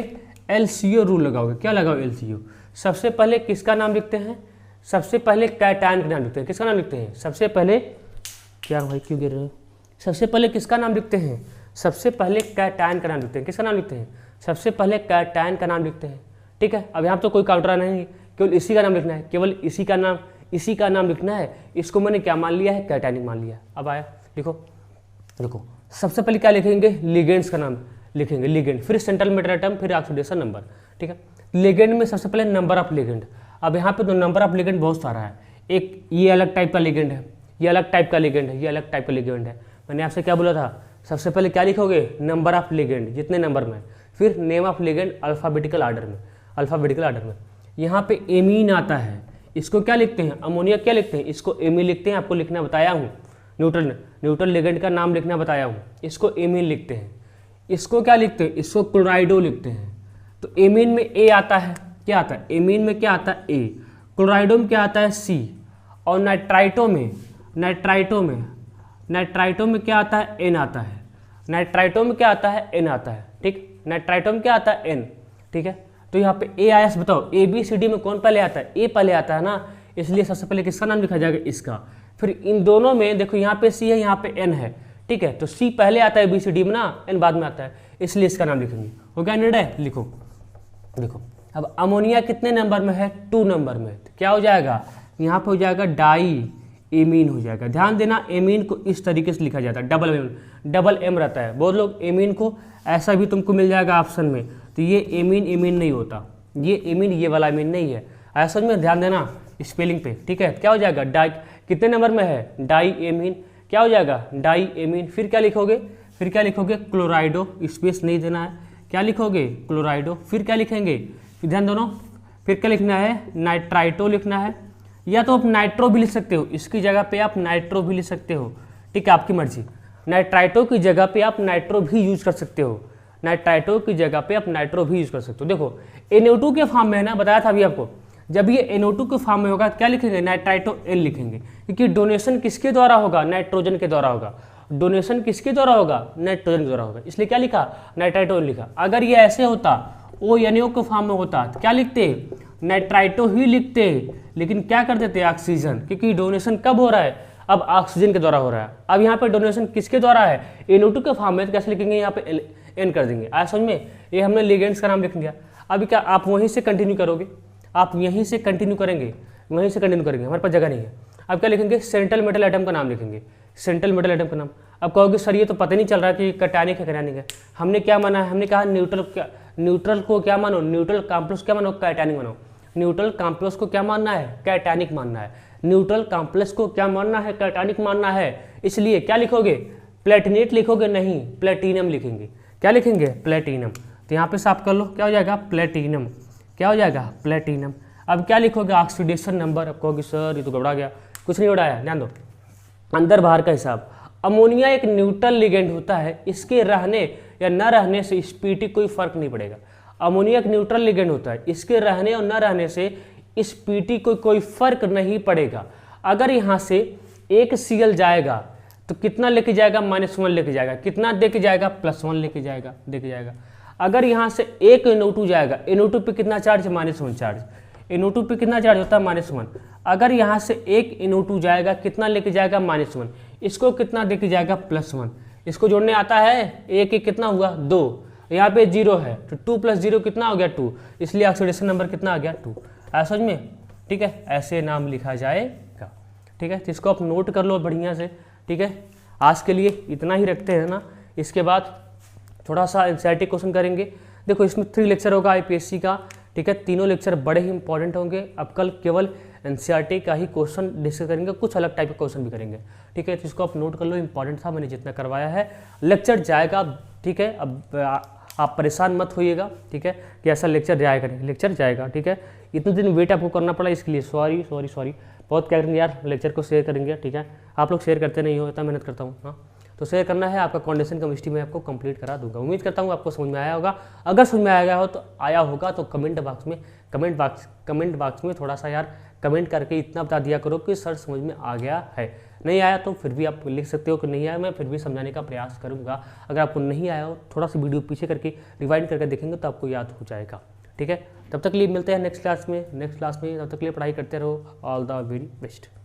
Speaker 1: LCO रूल लगाओगे। क्या लगाओ, LCO। सबसे पहले किसका नाम लिखते हैं, सबसे पहले कैटायन का नाम लिखते हैं। किसका नाम लिखते हैं, सबसे पहले, क्या भाई क्यों गिर रहे हो, सबसे पहले किसका नाम लिखते हैं, सबसे पहले कैटायन का नाम लिखते हैं। किसका नाम लिखते हैं? सबसे पहले कैटायन का नाम लिखते हैं। ठीक है, अब यहाँ तो कोई काउंटर नहीं है, केवल इसी का नाम लिखना है, केवल इसी का नाम लिखना है। इसको मैंने क्या मान लिया है? कैटायनिक मान लिया। अब आया, देखो सबसे पहले क्या लिखेंगे? लिगेंड्स का नाम लिखेंगे, लिगेंड, फिर सेंट्रल मेटल एटम, फिर ऑक्सीडेशन नंबर। ठीक है, लिगेंड में सबसे पहले नंबर ऑफ लिगेंड। अब यहाँ पे तो नंबर ऑफ लिगेंड बहुत सारा है। एक ये अलग टाइप का लिगेंड है, ये अलग टाइप का लिगेंड है, ये अलग टाइप का लिगेंड है। मैंने आपसे क्या बोला था? सबसे पहले क्या लिखोगे? नंबर ऑफ लिगेंड, जितने नंबर में, फिर name of legend alphabetical order में, अल्फाबेटिकल आर्डर में। यहाँ पे एमीन आता है, इसको क्या लिखते हैं? अमोनिया क्या लिखते हैं? इसको एमीन लिखते हैं। आपको लिखना बताया हूँ, न्यूट्रल लिगेंड का नाम लिखना बताया हूँ। इसको एमीन लिखते हैं। इसको क्या लिखते हैं? इसको क्लोराइडो लिखते हैं। तो एमीन में ए आता है, क्या आता है? एमीन में क्या आता है? ए। क्लोराइडो में क्या आता है? सी। और नाइट्राइटो में क्या आता है? एन आता है। नाइट्राइटो में क्या आता है? एन आता है। ठीक, नाइट्राइटो में क्या आता है? एन। ठीक है, तो यहाँ पे ए आया, बताओ ए बी सी डी में कौन पहले आता है? ए पहले आता है ना, इसलिए सबसे पहले किसका नाम लिखा जाएगा? इसका। फिर इन दोनों में देखो, यहाँ पे सी है, यहाँ पे एन है। ठीक है, तो सी पहले आता है बी सी डी में ना, एन बाद में आता है, इसलिए इसका नाम लिखेंगे। हो गया निर्णय? लिखो। देखो अब अमोनिया कितने नंबर में है? 2 नंबर में। तो क्या हो जाएगा? यहाँ पे हो जाएगा डाई एमीन हो जाएगा। ध्यान देना, एमीन को इस तरीके से लिखा जाता है, डबल एम रहता है। बहुत लोग एमीन को ऐसा भी तुमको मिल जाएगा ऑप्शन में, तो ये एमीन नहीं होता, ये एमीन ये वाला एमीन नहीं है। ऐसा में ध्यान देना स्पेलिंग पे। ठीक है, क्या हो जाएगा? डाई कितने नंबर में है? Diamine. क्या हो जाएगा? Diamine. फिर क्या लिखोगे? क्लोराइडो, स्पेस नहीं देना है। क्या लिखोगे? क्लोराइडो। फिर क्या लिखेंगे? ध्यान दोनों, फिर क्या लिखना है? नाइट्राइटो लिखना है, या तो आप नाइट्रो भी लिख सकते हो, इसकी जगह पे आप नाइट्रो भी लिख सकते हो। ठीक है, आपकी मर्जी। नाइट्राइटो की जगह पे आप नाइट्रो भी यूज कर सकते हो, नाइट्राइटो की जगह पे आप नाइट्रो भी यूज कर सकते हो। देखो NO2 के फॉर्म में है ना, बताया था अभी आपको, जब ये NO2 के फॉर्म में होगा क्या लिखेंगे? नाइट्राइटो N लिखेंगे, क्योंकि डोनेशन किसके द्वारा होगा? नाइट्रोजन के द्वारा होगा। डोनेशन किसके द्वारा होगा? नाइट्रोजन के द्वारा होगा, इसलिए क्या लिखा? नाइट्राइटो N लिखा। अगर ये ऐसे होता, ONO के फॉर्म में होता, तो क्या लिखते? नाइट्राइटो ही लिखते, लेकिन क्या कर देते? ऑक्सीजन, क्योंकि डोनेशन कब हो रहा है? अब ऑक्सीजन के द्वारा हो रहा है। अब यहाँ पे डोनेशन किसके द्वारा है? NO2 के फॉर्म में, तो कैसे लिखेंगे? यहाँ पे N कर देंगे। आया समझ में? ये हमने लिगेंड्स का नाम लिख दिया। अभी क्या आप वहीं से कंटिन्यू करोगे? आप यहीं से कंटिन्यू करेंगे, वहीं से कंटिन्यू करेंगे, हमारे पास जगह नहीं है। अब क्या लिखेंगे? सेंट्रल मेटल एटम का नाम लिखेंगे, सेंट्रल मेटल एटम का नाम। अब कहोगे सर ये तो पता नहीं चल रहा कि कैटायनिक है कैटायनिक है। हमने क्या माना है? हमने कहा न्यूट्रल को क्या मानो? न्यूट्रल कॉम्प्लेक्स क्या मानो? कैटायनिक मानो। न्यूट्रल कॉम्प्लेक्स को क्या मानना है? कैटायनिक मानना है। न्यूट्रल कॉम्प्लेक्स को क्या मानना है? कैटायनिक मानना है। इसलिए क्या लिखोगे? प्लेटिनेट लिखोगे? नहीं, प्लेटिनम लिखेंगे। क्या लिखेंगे? प्लेटिनम। तो यहाँ पे साफ कर लो, क्या हो जाएगा? प्लेटिनम। क्या हो जाएगा? प्लेटिनम। अब क्या लिखोगे? Oxidation number. अब कहोगे सर ये तो गड़बड़ा गया, कुछ नहीं उड़ाया, ध्यान दो, अंदर बाहर का हिसाब। अमोनिया एक न्यूट्रल लिगेंड होता है, इसके रहने या न रहने से स्पीटी कोई फर्क नहीं पड़ेगा। अमोनिया एक न्यूट्रल लिगेंड होता है, इसके रहने और न रहने से स्पीटी को कोई फर्क नहीं पड़ेगा। अगर यहाँ से एक Cl जाएगा तो कितना लेके जाएगा? -1 लेके जाएगा। कितना लेके जाएगा? +1 लेके जाएगा। अगर यहाँ से एक NO2 जाएगा, NO2 पे कितना चार्ज? -1 चार्ज। NO2 पे कितना चार्ज होता है? -1। अगर यहाँ से एक NO2 जाएगा, कितना लेके जाएगा? -1। इसको कितना लेके जाएगा? +1। इसको जोड़ने आता है, एक एक कितना हुआ? 2। यहाँ पे 0 है, तो 2 + 0 कितना हो गया? 2। इसलिए ऑक्सीडेशन नंबर कितना आ गया? 2। ऐसा समझ में? ठीक है, ऐसे नाम लिखा जाएगा। ठीक है, तो इसको आप नोट कर लो बढ़िया से। ठीक है, आज के लिए इतना ही रखते हैं ना, इसके बाद थोड़ा सा एनसीईआरटी क्वेश्चन करेंगे। देखो इसमें 3 लेक्चर होगा IPSC का। ठीक है, तीनों लेक्चर बड़े ही इंपॉर्टेंट होंगे। अब कल केवल एनसीईआरटी का ही क्वेश्चन डिस्कस करेंगे, कुछ अलग टाइप के क्वेश्चन भी करेंगे। ठीक है, तो इसको आप नोट कर लो, इंपॉर्टेंट था, मैंने जितना करवाया है। लेक्चर जाएगा, ठीक है, अब आप परेशान मत होइएगा। ठीक है, कि ऐसा लेक्चर जाएगा नहीं, लेक्चर जाएगा। ठीक है, इतने दिन वेट आपको करना पड़ा, इसके लिए सॉरी। बहुत क्या करेंगे यार, लेक्चर को शेयर करेंगे। ठीक है, आप लोग शेयर करते नहीं हो, इतना मेहनत करता हूँ। हाँ, तो शेयर करना है। आपका कंडेंसेशन केमिस्ट्री में आपको कंप्लीट करा दूंगा। उम्मीद करता हूँ आपको समझ में आया होगा। अगर समझ में आया होगा तो कमेंट बॉक्स में थोड़ा सा यार कमेंट करके इतना बता दिया करो कि सर समझ में आ गया है। नहीं आया तो फिर भी आप लिख सकते हो कि नहीं आया, मैं फिर भी समझाने का प्रयास करूँगा। अगर आपको नहीं आया हो, थोड़ा सा वीडियो पीछे करके रिवाइंड करके देखेंगे तो आपको याद हो जाएगा। ठीक है, तब तक के लिए मिलते हैं नेक्स्ट क्लास में। तब तक के लिए पढ़ाई करते रहो। All the very best.